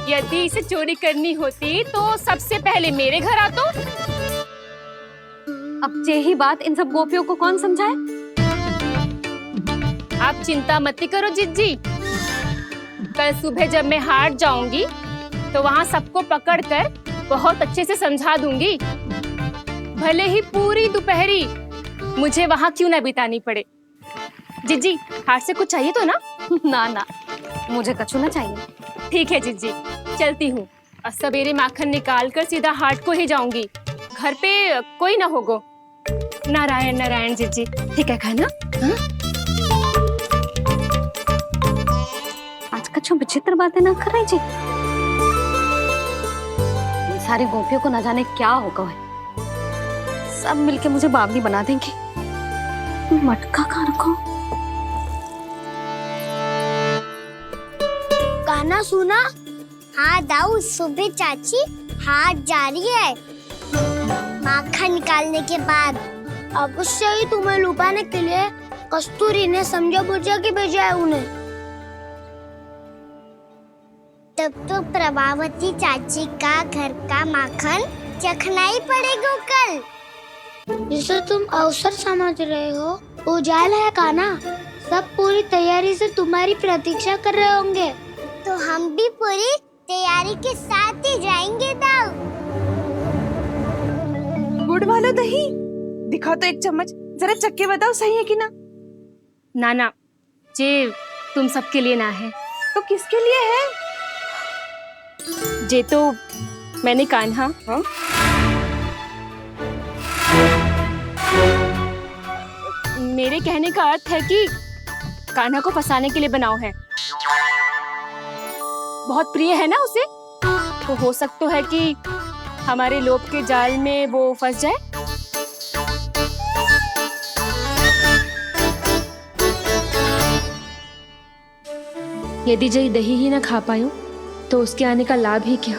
यदि इसे चोरी करनी होती तो सबसे पहले मेरे घर आतो। अब यही बात इन सब गोपियों को कौन समझाए? आप चिंता मत करो जिज्जी, कल सुबह जब मैं हाट जाऊंगी तो वहाँ सबको पकड़कर बहुत अच्छे से समझा दूंगी, भले ही पूरी दोपहरी मुझे वहाँ क्यों ना बितानी पड़े। जिज्जी, हाट से कुछ चाहिए तो ना? ना ना, मुझे कछु ना चाहिए। ठीक है जिज्जी, चलती हूँ और सवेरे माखन निकाल कर सीधा हाट को ही जाऊंगी, घर पे कोई ना होगो। नारायण नारायण जिज्जी, ठीक है खाना? आज कछु विचित्र बातें ना कर रही जी। सारी गोपियों को न जाने क्या होगा है। सब मिलके मुझे बावली बना देंगे। मटका कहाँ रखो? गाना सुना? हाँ दाऊ, सुबह चाची हाट जा रही है माखन निकालने के बाद। अवश्य ही तुम्हें लुभाने के लिए कस्तूरी ने समझा बुझा के भेजा है उन्हें। तब तो प्रभावती चाची का घर का माखन चखना ही पड़ेगा कल। जिसे तुम अवसर समझ रहे हो, उजाल है कान्हा। सब पूरी तैयारी से तुम्हारी प्रतीक्षा कर रहे होंगे। तो हम भी पूरी तैयारी के साथ ही जाएंगे दाऊ। गुड़ वाला दही दिखाओ तो एक चम्मच, जरा चख के बताओ सही है कि ना। ना, जे तुम सबके लिए ना है। तो किसके लिए है? जे तो मैंने कान्हा मेरे कहने का अर्थ है कि कान्हा को फंसाने के लिए बनाओ है। बहुत प्रिय है ना उसे, तो हो सकता है कि हमारे लोभ के जाल में वो फंस जाए। यदि जय दही ही ना खा पायो तो उसके आने का लाभ ही क्या।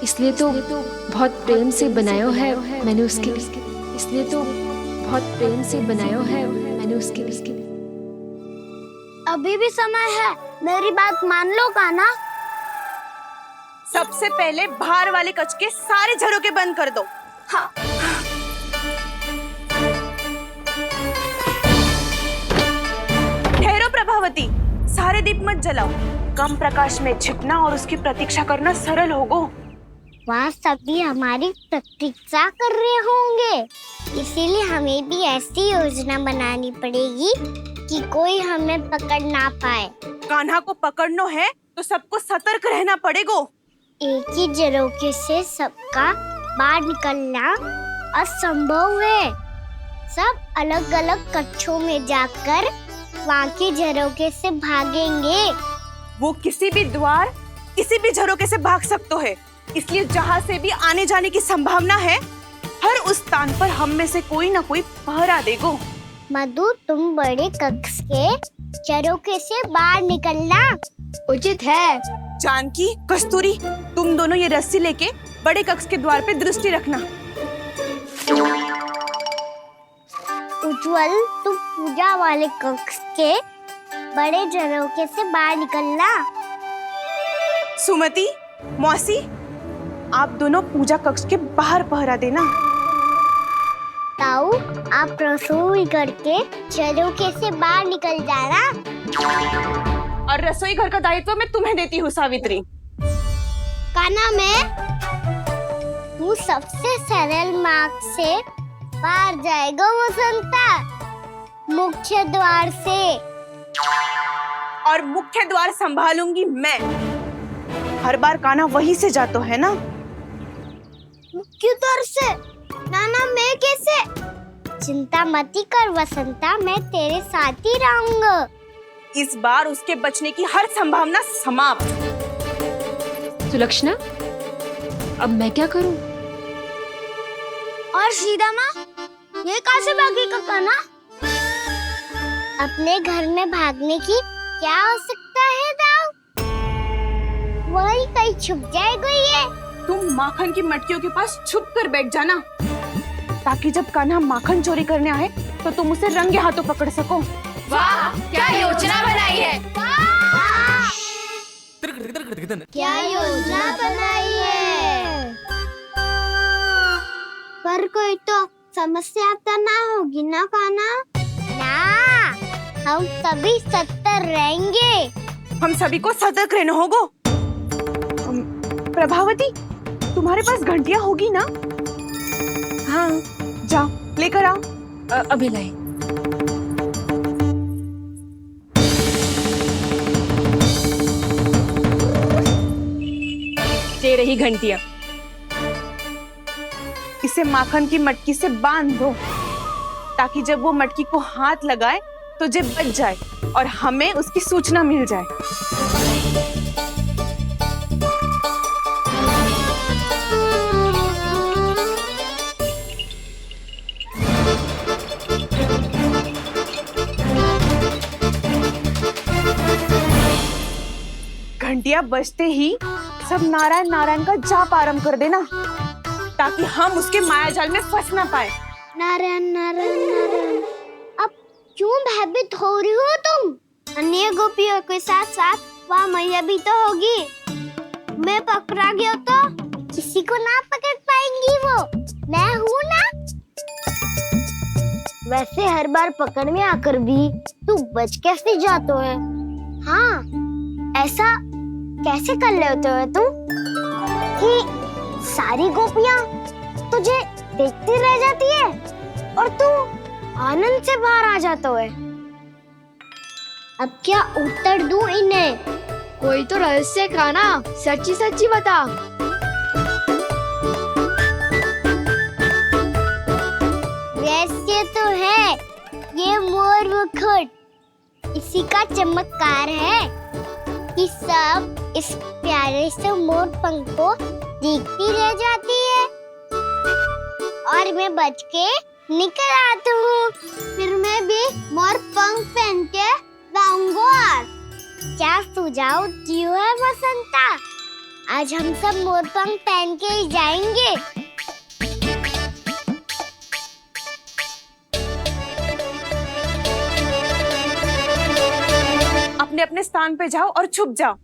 इसलिए तो बहुत प्रेम से बनायो है मैंने उसके लिए। इसलिए तो बहुत प्रेम से बनायो है मैंने उसके लिए। अभी भी समय है, मेरी बात मान लो कान्हा। सबसे पहले बाहर वाले कच के सारे झरोके बंद कर दो। हाँ। ठहरो प्रभावती, सारे दीप मत जलाओ। कम प्रकाश में छिपना और उसकी प्रतीक्षा करना सरल होगो। वहाँ सभी हमारी प्रतीक्षा कर रहे होंगे, इसीलिए हमें भी ऐसी योजना बनानी पड़ेगी कि कोई हमें पकड़ ना पाए। कान्हा को पकड़ना है तो सबको सतर्क रहना पड़ेगा। एक ही झरोखे से सबका बाहर निकलना असंभव है। सब अलग अलग कक्षों में जाकर वहाँ के झरोखे से भागेंगे। वो किसी भी द्वार, किसी भी झरोखे से भाग सकते है, इसलिए जहाँ से भी आने जाने की संभावना है, हर उस स्थान पर हम में से कोई ना कोई पहरा देगो। मधु, तुम बड़े कक्ष के झरोखे से बाहर निकलना उचित है। जानकी, कस्तूरी, तुम दोनों ये रस्सी लेके बड़े कक्ष के द्वार पे दृष्टि रखना। उज्जवल, तुम पूजा वाले कक्ष के बड़े झरोखे से बाहर निकलना। सुमति, मौसी, आप दोनों पूजा कक्ष के बाहर पहरा देना। ताऊ, आप रसोई करके झरोखे से बाहर निकल जाना। और रसोई घर का दायित्व मैं तुम्हें देती हूँ सावित्री। कान्हा, मैं तू सबसे सरल मार्ग से बाहर जाएगा वसंता, मुख्य द्वार से। और मुख्य द्वार संभालूंगी मैं। हर बार कान्हा वहीं से जातो है ना। मुख्य द्वार से? नाना, मैं कैसे? चिंता मत कर वसंता, मैं तेरे साथ ही रहूंगा। इस बार उसके बचने की हर संभावना समाप्त। सुलक्षणा, अब मैं क्या करूं? और सीधा माँ, ये कहाँ से भागेगा कान्हा? अपने घर में भागने की क्या हो सकता है दाऊ? वही कहीं छुप जाएगा ये। तुम माखन की मटकियों के पास छुप कर बैठ जाना, ताकि जब कान्हा माखन चोरी करने आए तो तुम उसे रंगे हाथों पकड़ सको। वाह, क्या योजना बनाई है! क्या योजना बनाई है! पर कोई तो समस्या तो ना होगी ना कान्हा? ना, हम सभी सतर्क रहेंगे। हम सभी को सतर्क रहना होगा। प्रभावती, तुम्हारे पास घंटियां होगी ना? हाँ, जाओ लेकर आओ। अभी लाई। ये रही घंटियां। इसे माखन की मटकी से बांध दो, ताकि जब वो मटकी को हाथ लगाए तो जे बच जाए और हमें उसकी सूचना मिल जाए। घंटियां बजते ही सब नारायण नारायण का जाप आरंभ कर देना, ताकि हम उसके मायाजाल में फंस ना पाए। नारायण नारायण नारायण। अब क्यों भयभीत हो रही हो तुम? अन्य गोपियों के साथ साथ वहाँ मैया भी तो होगी। मैं पकड़ा गया तो किसी को ना पकड़ पाएंगी वो। मैं हूँ ना। वैसे हर बार पकड़ने आकर भी तू बच कैसे जातो है? हाँ, ऐसा कैसे कर लेते हो तुम कि सारी गोपियाँ तुझे देखती रह जाती है और तू आनंद से बाहर आ जाता है? अब क्या उत्तर दूं इन्हें? कोई तो रहस्य कान्हा, सच्ची सच्ची बता। रहस्य तो है, ये मोर मुकुट इसी का चमत्कार है कि सब इस प्यारे से मोर पंख को देखती रह जाती है और मैं बच के निकल आता हूँ। फिर मैं भी मोर पंख पहन के रहूंगा। क्या सुझाव दियो है वसंता? आज हम सब मोर पंख पहन के ही जाएंगे। अपने अपने स्थान पे जाओ और छुप जाओ।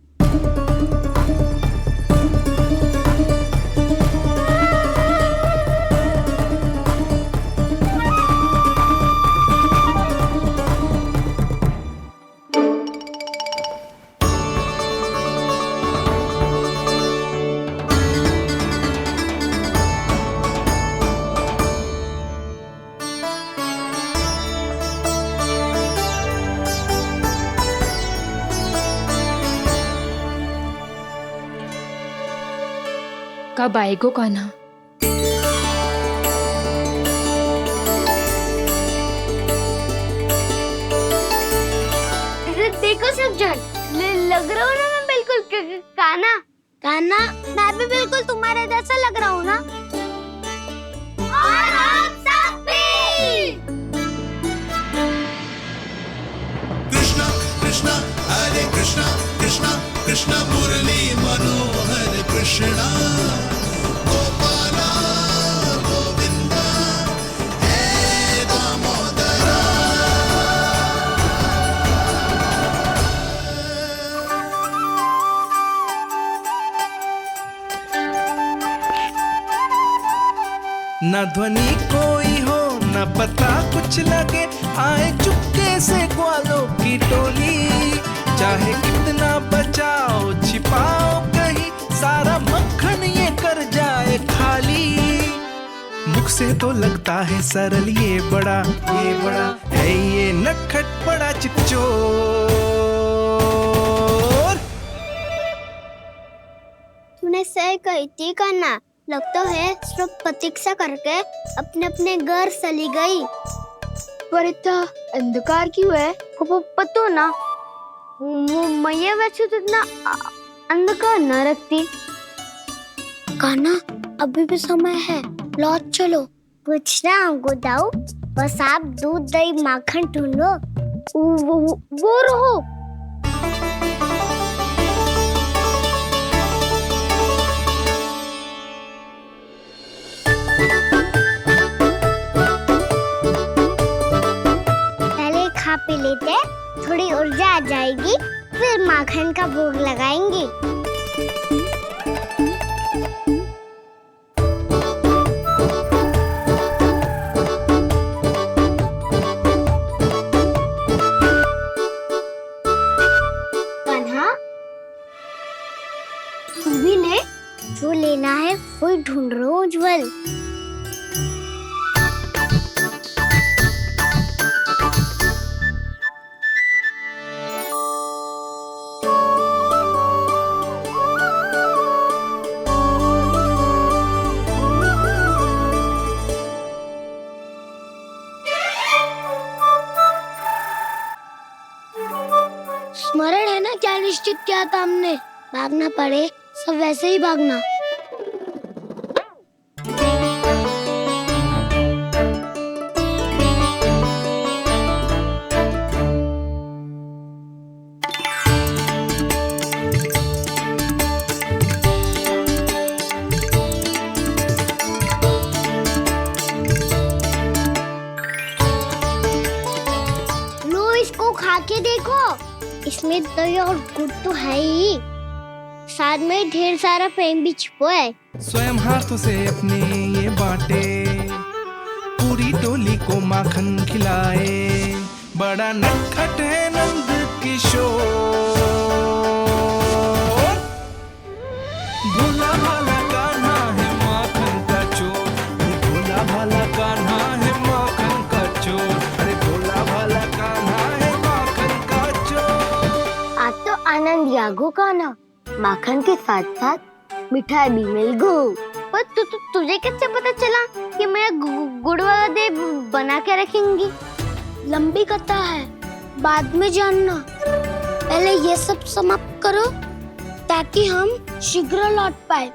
कब आएगो कान्हा? देखो सब जन, लग रहा हूँ ना मैं बिल्कुल कान्हा। कान्हा, मैं भी बिल्कुल तुम्हारे जैसा लग रहा हूँ ना? और हम सब भी। कृष्णा कृष्णा हरे कृष्णा कृष्णा कृष्णा मुरली मनोहर कृष्णा गोपाला गोविंदा हे दामोदरा। न ध्वनि कोई हो न पता कुछ लगे, आए चुपके से ग्वालों की टोली। चाहे कितना बचाओ छिपाओ कहीं, सारा मक्खन ये कर जाए खाली। मुख से तो लगता है सरल, ये बड़ा है ये नटखट बड़ा चिकचोर। तूने सही कही थी कान्हा, लगता है सिर्फ प्रतीक्षा करके अपने अपने घर चली गई। पर इतना अंधकार क्यों है? पतो ना, मैया वैसे तो इतना अंधकार न रखती। कान्हा, अभी भी समय है, लौट चलो। कुछ ना हमको दाऊ, बस आप दूध दही माखन ढूंढो। वो रहो। खा पी लेते, थोड़ी ऊर्जा आ जाएगी, फिर माखन का भोग लगाएंगे। कान्हा, तू भी ले, जो लेना है वो ढूंढ रहा हूँ उज्जवल। स्मरण है ना क्या निश्चित किया था हमने? भागना पड़े सब वैसे ही भागना। लो इसको खा के देखो, इसमें दही और गुड़ तो है ही, साथ में ढेर सारा प्रेम भी छुपा है। स्वयं हाथों से अपने ये बांटे, पूरी टोली को माखन खिलाए। बड़ा नटखट है नंद किशोर, भोला भाला कान्हा है माखन का चोर। भोला भाला कान्हा है माखन का चोर। अरे भोला भाला कान्हा है माखन का चोर। आज तो आनंद यागो कान्हा, माखन के साथ साथ मिठाई भी मिल गई। पर तुझे कैसे पता चला कि मैं गुड़ वाला देव बना के रखेंगी? लंबी कथा है, बाद में जानना। पहले ये सब समाप्त करो ताकि हम शीघ्र लौट पाए।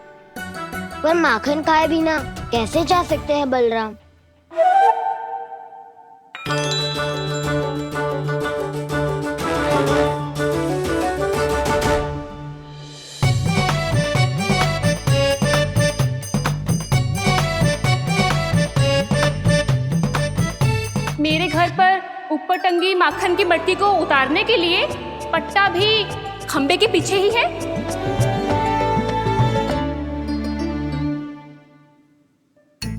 पर माखन खाए बिना कैसे जा सकते हैं बलराम? मेरे घर पर ऊपर टंगी माखन की मटकी को उतारने के लिए पट्टा भी खंबे के पीछे ही है।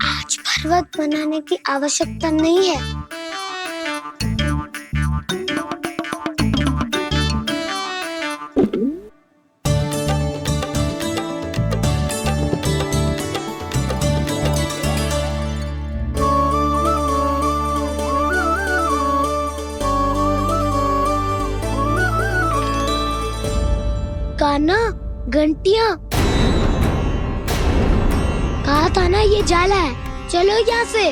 आज पर्वत बनाने की आवश्यकता नहीं है। गाना, घंटियां, कहा था ना ये जाला है, चलो यहाँ से।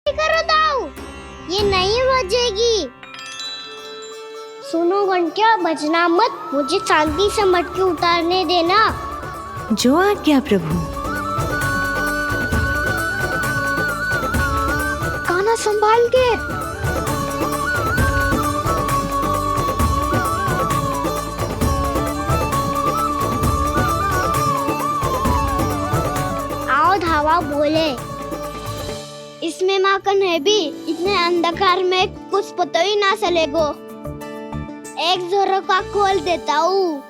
करो दाऊ, ये नहीं बजेगी। सुनो घंटिया, बजना मत, मुझे शांति से मटकी उतारने देना। जो आज्ञा प्रभु। कान्हा संभाल के। आओ धावा बोले, इसमें माखन है भी, इतने अंधकार में कुछ पता ही ना चलेगो। एक जोरों का खोल देता हूँ।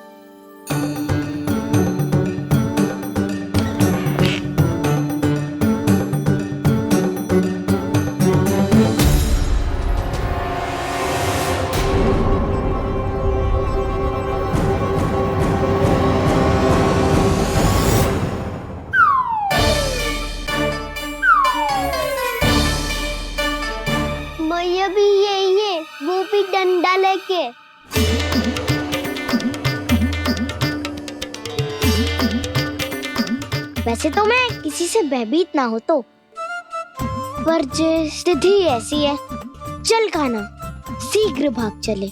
मैया भी यही है, वो भी डंडा लेके। वैसे तो मैं किसी से भयभीत ना हो तो, पर स्थिति ऐसी है। चल कान्हा, शीघ्र भाग चले।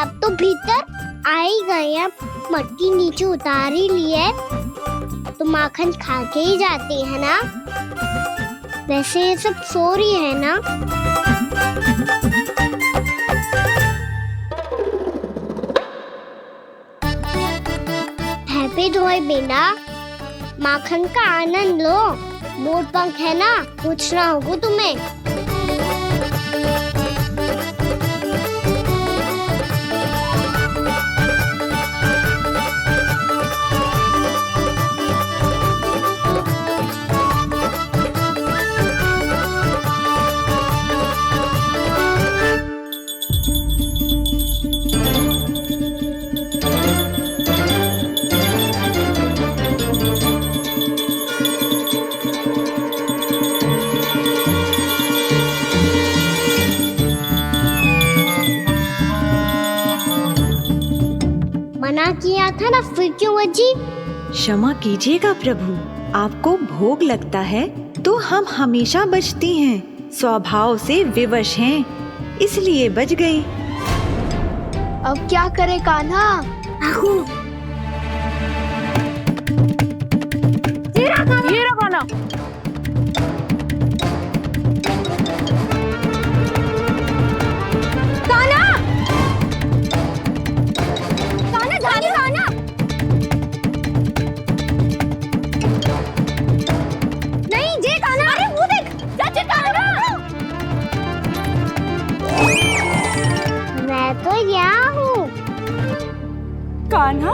अब तो भीतर आ ही गए, अब मटकी नीचे उतार ही ली है तो माखन खा के ही जाते हैं ना। वैसे ये सब सो रही है ना। हैप्पी धोए बिना माखन का आनंद लो। मोर पंख है ना, पूछना होगा तुम्हें। मना किया था ना, फिर क्यों बजी? क्षमा कीजिएगा प्रभु, आपको भोग लगता है तो हम हमेशा बजती हैं। स्वभाव से विवश हैं, इसलिए बज गई। अब क्या करे कान्हा? ये रहा कान्हा। मैं तो यहाँ हूँ। कान्हा,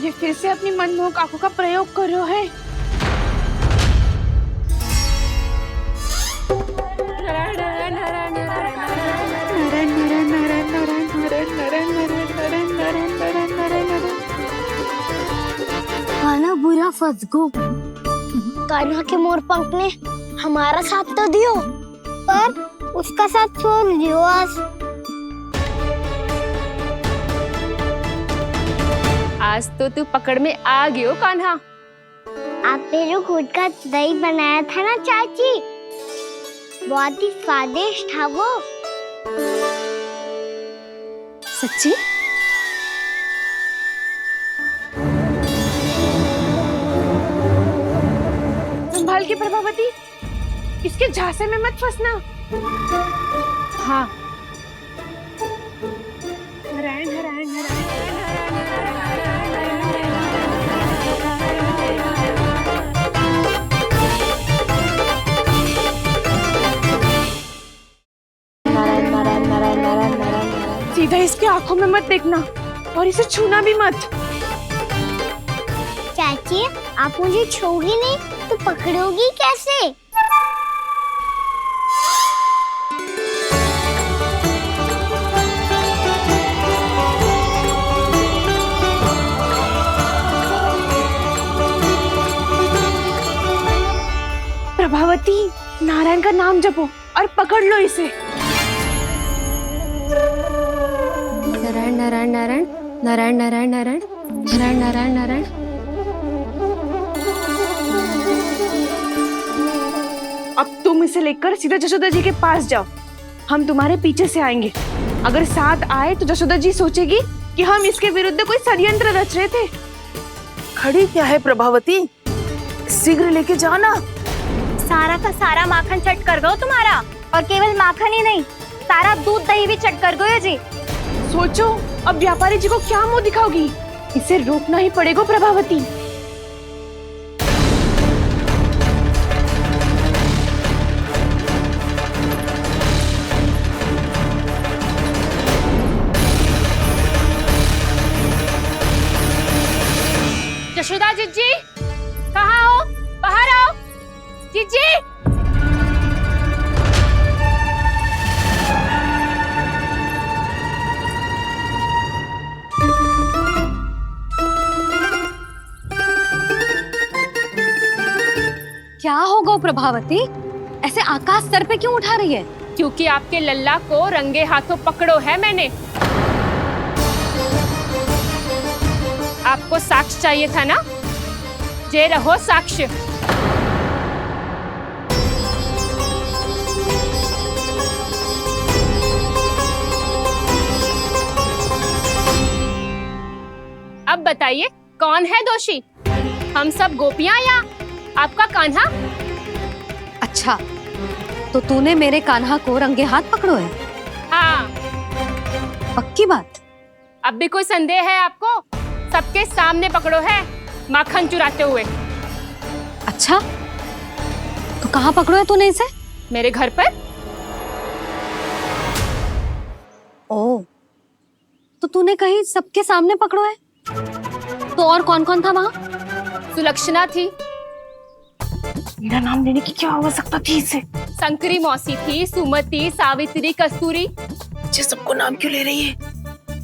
ये फिर से अपनी मनमोहक आंखों का प्रयोग कर रहे हैं। कान्हा बुरा फंस गो। कान्हा के मोर पंख ने हमारा साथ तो दियो, पर उसका साथ छोड़ दियो। आज तो तू पकड़ में आ गई हो कान्हा। आपने जो खुद का दही बनाया था ना चाची, बहुत ही स्वादिष्ट था वो। सच्ची? संभाल के प्रभावती, इसके झांसे में मत फंसना। हाँ, नारायण नारायण नारायण नारायण नारायण इसके आंखों में मत देखना और इसे छूना भी मत। चाची, आप मुझे छोगी नहीं तो पकड़ोगी कैसे? प्रभावती, नारायण का नाम जपो और पकड़ लो इसे। नारायण नारायण नारायण नारायण नारायण नारायण नारायण नारायण नारायण। अब तुम इसे लेकर सीधा जशोदा जी के पास जाओ, हम तुम्हारे पीछे से आएंगे। अगर साथ आए तो जशोदा जी सोचेगी कि हम इसके विरुद्ध कोई षड्यंत्र रच रहे थे। खड़ी क्या है प्रभावती, शीघ्र लेके जाओ ना। सारा का सारा माखन चट कर गयो तुम्हारा, और केवल माखन ही नहीं, सारा दूध दही भी चट कर गयो जी। सोचो अब व्यापारी जी को क्या मुंह दिखाओगी, इसे रोकना ही पड़ेगा प्रभावती। जशोदा जीजी, कहाँ हो? बाहर आओ जीजी। क्या होगा प्रभावती, ऐसे आकाश सर पे क्यों उठा रही है? क्योंकि आपके लल्ला को रंगे हाथों पकड़ो है मैंने। आपको साक्ष्य चाहिए था ना, जे रहो साक्ष्य। अब बताइए कौन है दोषी, हम सब गोपियां या आपका कान्हा? अच्छा, तो तूने मेरे कान्हा को रंगे हाथ पकड़ो है? हाँ। पक्की बात? अब भी कोई संदेह है आपको? सबके सामने पकड़ो है माखन चुराते हुए। अच्छा, तो कहाँ पकड़ो है तूने इसे? मेरे घर पर। ओ, तो तूने कहीं सबके सामने पकड़ो है? तो और कौन कौन था वहाँ? सुलक्षणा थी। मेरा नाम लेने की क्या आवश्यकता थी इसे? शंकरी मौसी थी, सुमति, सावित्री, कस्तूरी। ये सबको नाम क्यों ले रही है?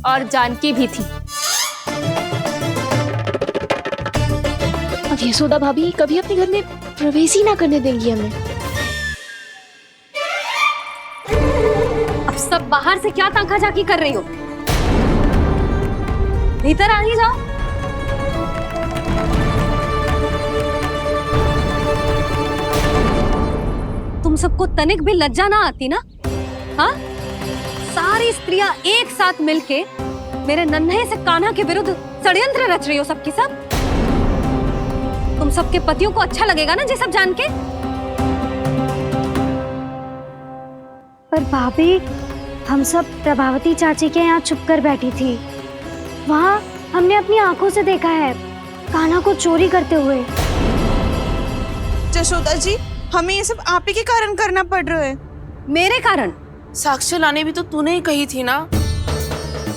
और जानकी भी थी। अब यशोदा भाभी कभी अपने घर में प्रवेश ही ना करने देंगी हमें। अब सब बाहर से क्या ताका झाकी कर रही हो? भीतर आ ही जाओ। तुम सबको तनिक भी लज्जा ना आती ना? हाँ, सारी स्त्रियां एक साथ मिलके मेरे नन्हे से कान्हा के विरुद्ध षड्यंत्र रच रही हो सबकी सब। तुम सबके पतियों को अच्छा लगेगा ना ये सब जान के? पर भाभी, हम सब प्रभावती चाची के यहाँ छुप कर बैठी थी। वहाँ हमने अपनी आंखों से देखा है कान्हा को चोरी करते हुए। जशोदा जी, हमें ये सब आप ही के कारण करना पड़ रहा है। मेरे कारण? साक्ष्य लाने भी तो तूने ही कही थी ना।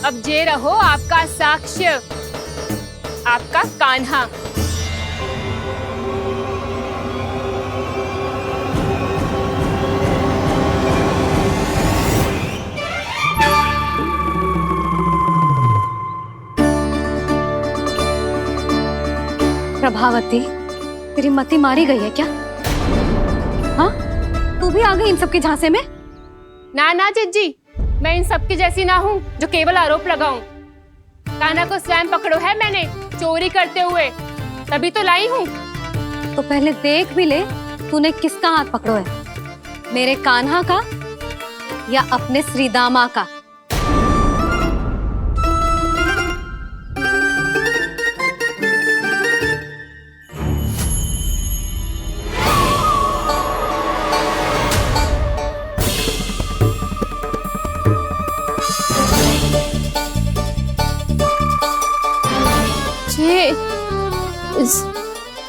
अब जे रहो आपका साक्ष्य, आपका कान्हा। प्रभावती, तेरी मति मारी गई है क्या? हाँ, तू भी आ गई इन सबके झांसे में? ना ना जिज्जी, मैं इन सबकी जैसी ना हूँ जो केवल आरोप लगाऊं। कान्हा को स्वयं पकड़ो है मैंने चोरी करते हुए, तभी तो लाई हूँ। तो पहले देख भी ले तूने किसका हाथ पकड़ो है, मेरे कान्हा का या अपने श्रीदामा का?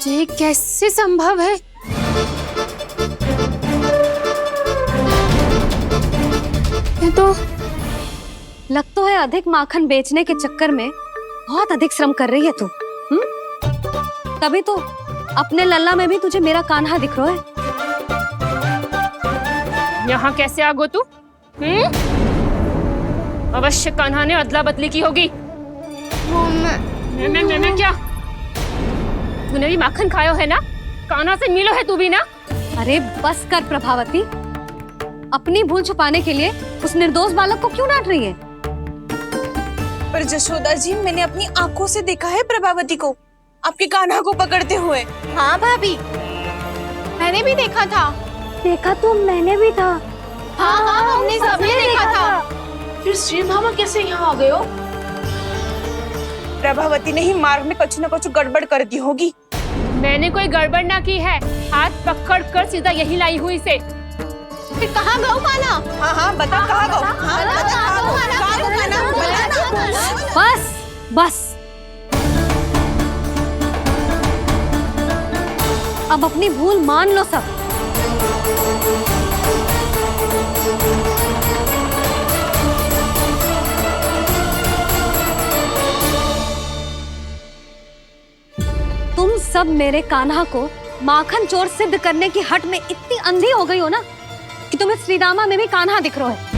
ये कैसे संभव है? ये तो लग तो है अधिक माखन बेचने के चक्कर में बहुत अधिक श्रम कर रही है तू। तभी तो अपने लल्ला में भी तुझे मेरा कान्हा दिख रहा है। यहाँ कैसे आ गो तू? अवश्य कान्हा ने अदला बदली की होगी। मैं क्या? तूने भी माखन खायो है ना? कान्हा से मिलो है तू भी ना? अरे बस कर प्रभावती, अपनी भूल छुपाने के लिए उस निर्दोष बालक को क्यों डांट रही है? पर जशोदा जी, मैंने अपनी आंखों से देखा है प्रभावती को आपके कान्हा को पकड़ते हुए। हाँ भाभी, मैंने भी देखा था। देखा तो मैंने भी था। हाँ हाँ, हमने सबने देखा था। फिर श्री धामा कैसे यहाँ आ गए हो? प्रभावती ने ही मार्ग में कुछ न कुछ गड़बड़ कर दी होगी। मैंने कोई गड़बड़ ना की है, हाथ पकड़ कर सीधा यही लाई हुई से। फिर कहाँ गौ कान्हा? हाँ हाँ बता कहाँ गौ? हाँ बता कहाँ गौ? बस बस, अब अपनी भूल मान लो सब। तुम सब मेरे कान्हा को माखन चोर सिद्ध करने की हट में इतनी अंधी हो गई हो ना कि तुम्हें श्रीदामा में भी कान्हा दिख रहा है।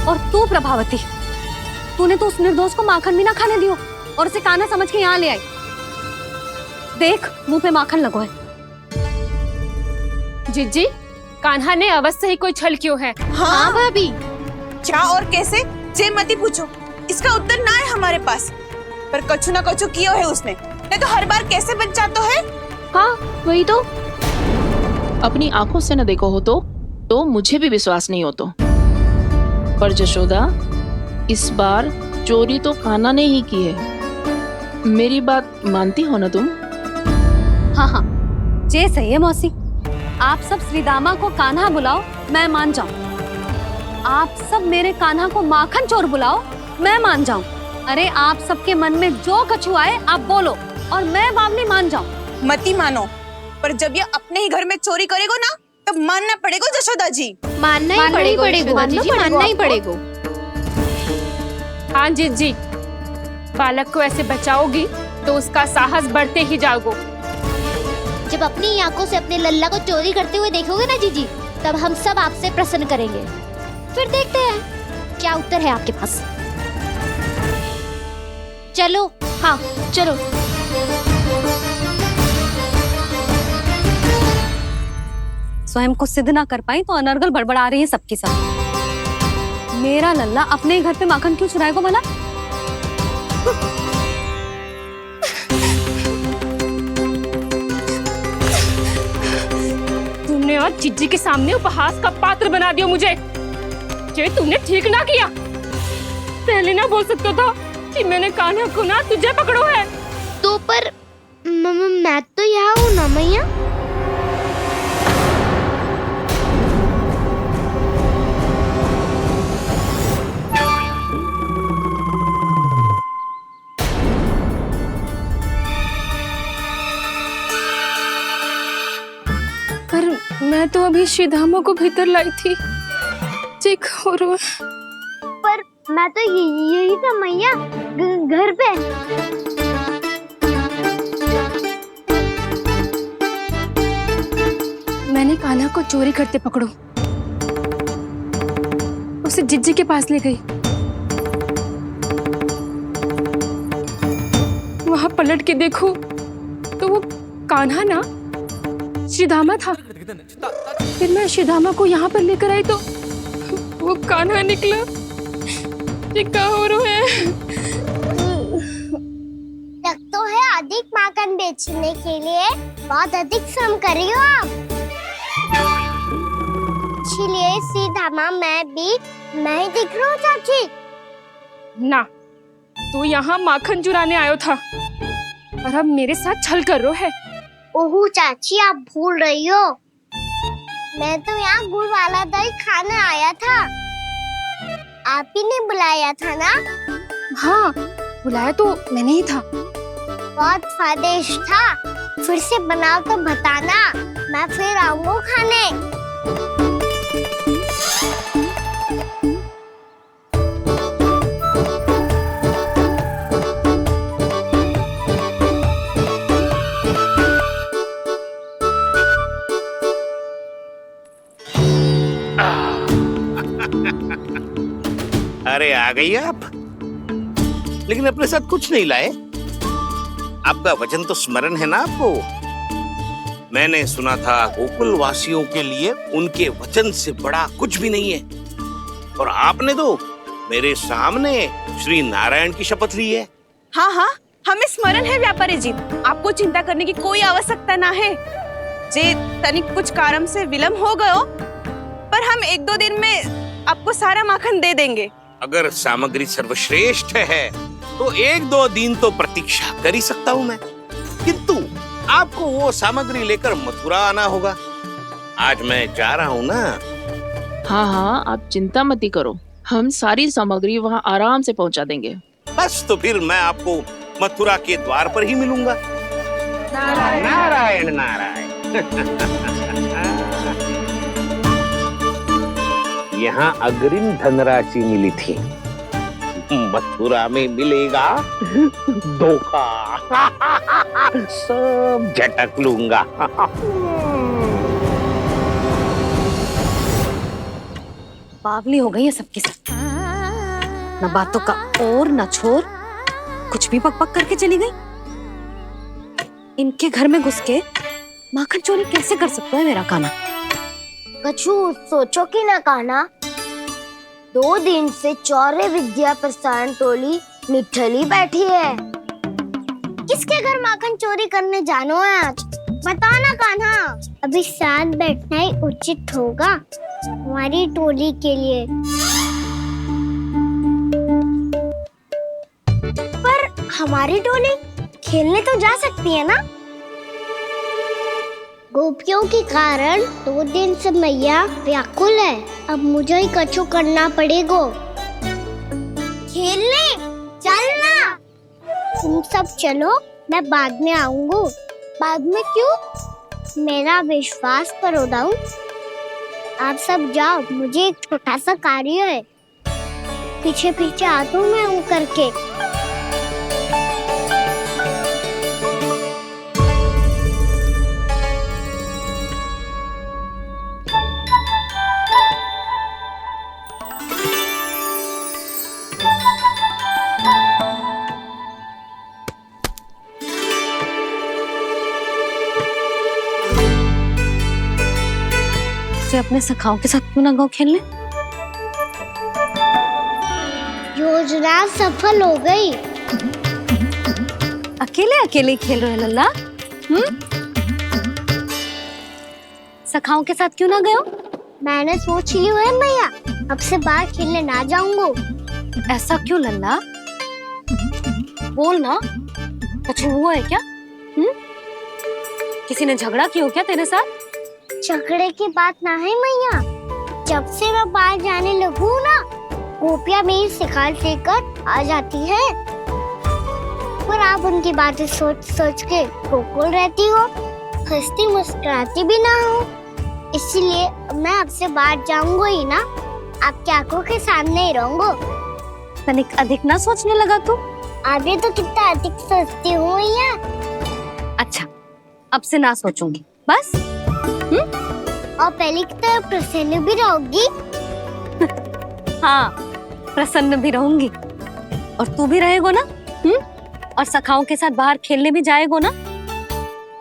और तू प्रभावती, तूने तो उस निर्दोष को माखन भी ना खाने दियो और उसे कान्हा समझ के यहाँ ले आई। देख, मुंह पे माखन लगो है। जिज्जी, कान्हा ने अवश्य ही कोई छल क्यों है। हाँ भाभी, क्या और कैसे जे मती पूछो, इसका उत्तर ना है हमारे पास। पर कछु ना कछु किया है उसने, नहीं तो हर बार कैसे बच जाता है। हाँ वही तो, अपनी आंखों से न देखो हो तो मुझे भी विश्वास नहीं हो तो। पर जशोदा, इस बार चोरी तो कान्हा ने ही की है। मेरी बात मानती हो ना तुम? हाँ हाँ, जे सही है मौसी। आप सब श्रीदामा को कान्हा बुलाओ, मैं मान जाऊं। आप सब मेरे कान्हा को माखन चोर बुलाओ, मैं मान जाऊं। अरे आप सबके मन में जो कछु आए आप बोलो और मैं बावली मान जाऊं। मती मानो, पर जब ये अपने ही घर में चोरी करेगो ना तब मानना पड़ेगा जशोदा जी। मानना ही पड़ेगा, मानना ही पड़ेगा। हाँ जिज्जी, बालक को ऐसे बचाओगी तो उसका साहस बढ़ते ही जाओगे। जब अपनी आंखों से अपने लल्ला को चोरी करते हुए देखोगे ना जीजी, तब हम सब आपसे प्रसन्न करेंगे। फिर देखते हैं क्या उत्तर है आपके पास। चलो, हाँ चलो। स्वयं को सिद्ध ना कर पाई तो अनर्गल बड़बड़ा रही है सबकी सब। मेरा लल्ला अपने ही घर पे माखन क्यों चुराएगा भला? तुमने आज जिज्जी के सामने उपहास का पात्र बना दिया मुझे। ये तुमने ठीक ना किया। पहले ना बोल सकता था कि मैंने कान्हा को ना तुझे पकड़ो है। तो पर मैं तो यहाँ हूँ ना मैया। पर मैं तो अभी श्रीधामा को भीतर लाई थी। चेक हो रहा। पर मैं तो यही था मैया, घर पे। मैंने कान्हा को चोरी करते पकड़ो, उसे जिज्जी के पास ले गई। वहां पलट के देखो तो वो कान्हा ना श्रीधामा था। फिर मैं श्रीधामा को यहाँ पर लेकर आई तो वो कान्हा निकला। ये क्या हो रहा है? लग तो है अधिक माखन बेचने के लिए बहुत अधिक श्रम कर रही हो आप। इसलिए श्रीधामा मैं ही दिख रहा हूँ चाची। ना, तू यहाँ माखन चुराने आयो था और अब मेरे साथ छल कर रो है। ओह चाची, आप भूल रही हो, मैं तो यहाँ गुड़ वाला दही खाने आया था। आप ही ने बुलाया था ना? हाँ, बुलाया तो मैंने ही था। बहुत स्वादिष्ट था। फिर से बनाओ तो बताना, मैं फिर आऊंगा खाने। अरे आ गई आप, लेकिन अपने साथ कुछ नहीं लाए। आपका वचन तो स्मरण है ना आपको? मैंने सुना था गोकुल वासियों के लिए उनके वचन से बड़ा कुछ भी नहीं है, और आपने तो मेरे सामने श्री नारायण की शपथ ली है। हाँ हाँ, हमें स्मरण है व्यापारी जी, आपको चिंता करने की कोई आवश्यकता ना है। जे तनिक कुछ कारण से विलंब हो गयो, पर हम 1-2 दिन में आपको सारा माखन दे देंगे। अगर सामग्री सर्वश्रेष्ठ है तो 1-2 दिन तो प्रतीक्षा कर ही सकता हूँ मैं, किंतु आपको वो सामग्री लेकर मथुरा आना होगा। आज मैं जा रहा हूँ ना। हाँ हाँ, आप चिंता मत ही करो, हम सारी सामग्री वहाँ आराम से पहुँचा देंगे। बस तो फिर मैं आपको मथुरा के द्वार पर ही मिलूंगा। नारायण नारायण। यहाँ अग्रिम धनराशि मिली थी, मथुरा में मिलेगा धोखा। सब झटक लूंगा। बावली हो गई है सबकी सब, न बातों का और न छोर, कुछ भी पक पक करके चली गई। इनके घर में घुस के माखन चोरी कैसे कर सकता है मेरा काना? कछु सोचो कि ना काना, 2 दिन से चौर्य विद्या प्रसारण टोली निठली बैठी है। किसके घर माखन चोरी करने जानो है आज? बताना कान्हा। अभी साथ बैठना ही उचित होगा हमारी टोली के लिए। पर हमारी टोली खेलने तो जा सकती है ना? गोपियों के कारण 2 दिन से मैया व्याकुल है। अब मुझे ही कछु करना पड़ेगा। खेलने चलना। तुम सब चलो, मैं बाद में आऊंगा। बाद में क्यों? मेरा विश्वास करो दाऊ। आप सब जाओ, मुझे एक छोटा सा कार्य है। पीछे पीछे आता हूँ मैं करके। अपने सखाओं के साथ क्यों ना गाँव खेलने? योजना सफल हो गई। अकेले अकेले खेल रहे लल्ला? सखाओं के साथ क्यों ना गए? मैंने सोच लिया है मैया, अब से बाहर खेलने ना जाऊंगा। ऐसा क्यों लल्ला? बोल ना, कुछ हुआ है क्या? किसी ने झगड़ा किया क्या तेरे साथ? झगड़े की बात ना है मैया, जब से मैं बाहर जाने लगू ना, गोपियां मेरी शिकायत लेकर आ जाती है। पर आप उनकी बातें सोच सोच के गोकुल रहती हो, हंसती मुस्कुराती भी ना हो। इसलिए मैं आपसे बाहर जाऊंगा ही ना, आपकी आंखों के सामने ही रहूंगा। तनिक अधिक ना सोचने लगा तू? आगे तो कितना अधिक सोचती हूँ मैया। अच्छा, अब से ना सोचूंगी बस। और पहले की तरह प्रसन्न भी रहोगी? हाँ, प्रसन्न भी रहूंगी। और तू भी रहेगा ना? और सखाओं के साथ बाहर खेलने भी जाएगा ना?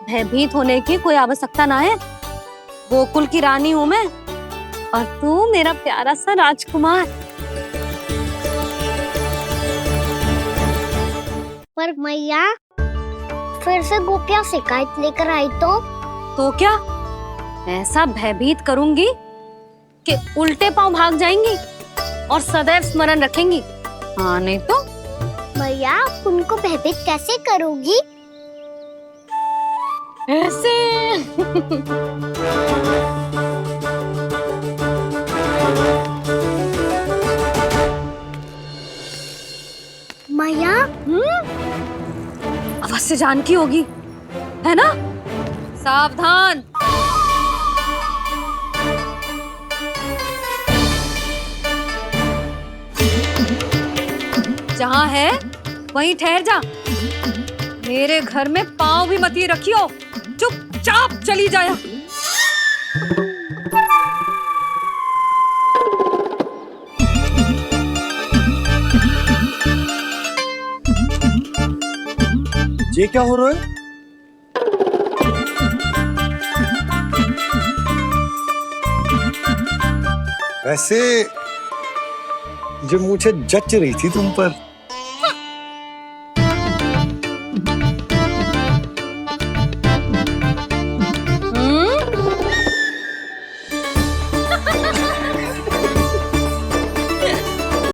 भयभीत होने की कोई आवश्यकता ना है। गोकुल की रानी हूँ मैं, और तू मेरा प्यारा सा राजकुमार। पर मैया, फिर से गोपियां शिकायत लेकर आई तो क्या? ऐसा भयभीत करूंगी कि उल्टे पांव भाग जाएंगी और सदैव स्मरण रखेंगी। हाँ नहीं तो? मैया, उनको भयभीत कैसे करोगी? ऐसे। मैया, अवश्य जानकी होगी, है ना? सावधान। जहाँ है वहीं ठहर जा। मेरे घर में पाँव भी मत ही रखियो, चुपचाप चली जाया। ये क्या हो रहा है? वैसे जो मुझे जच रही थी तुम पर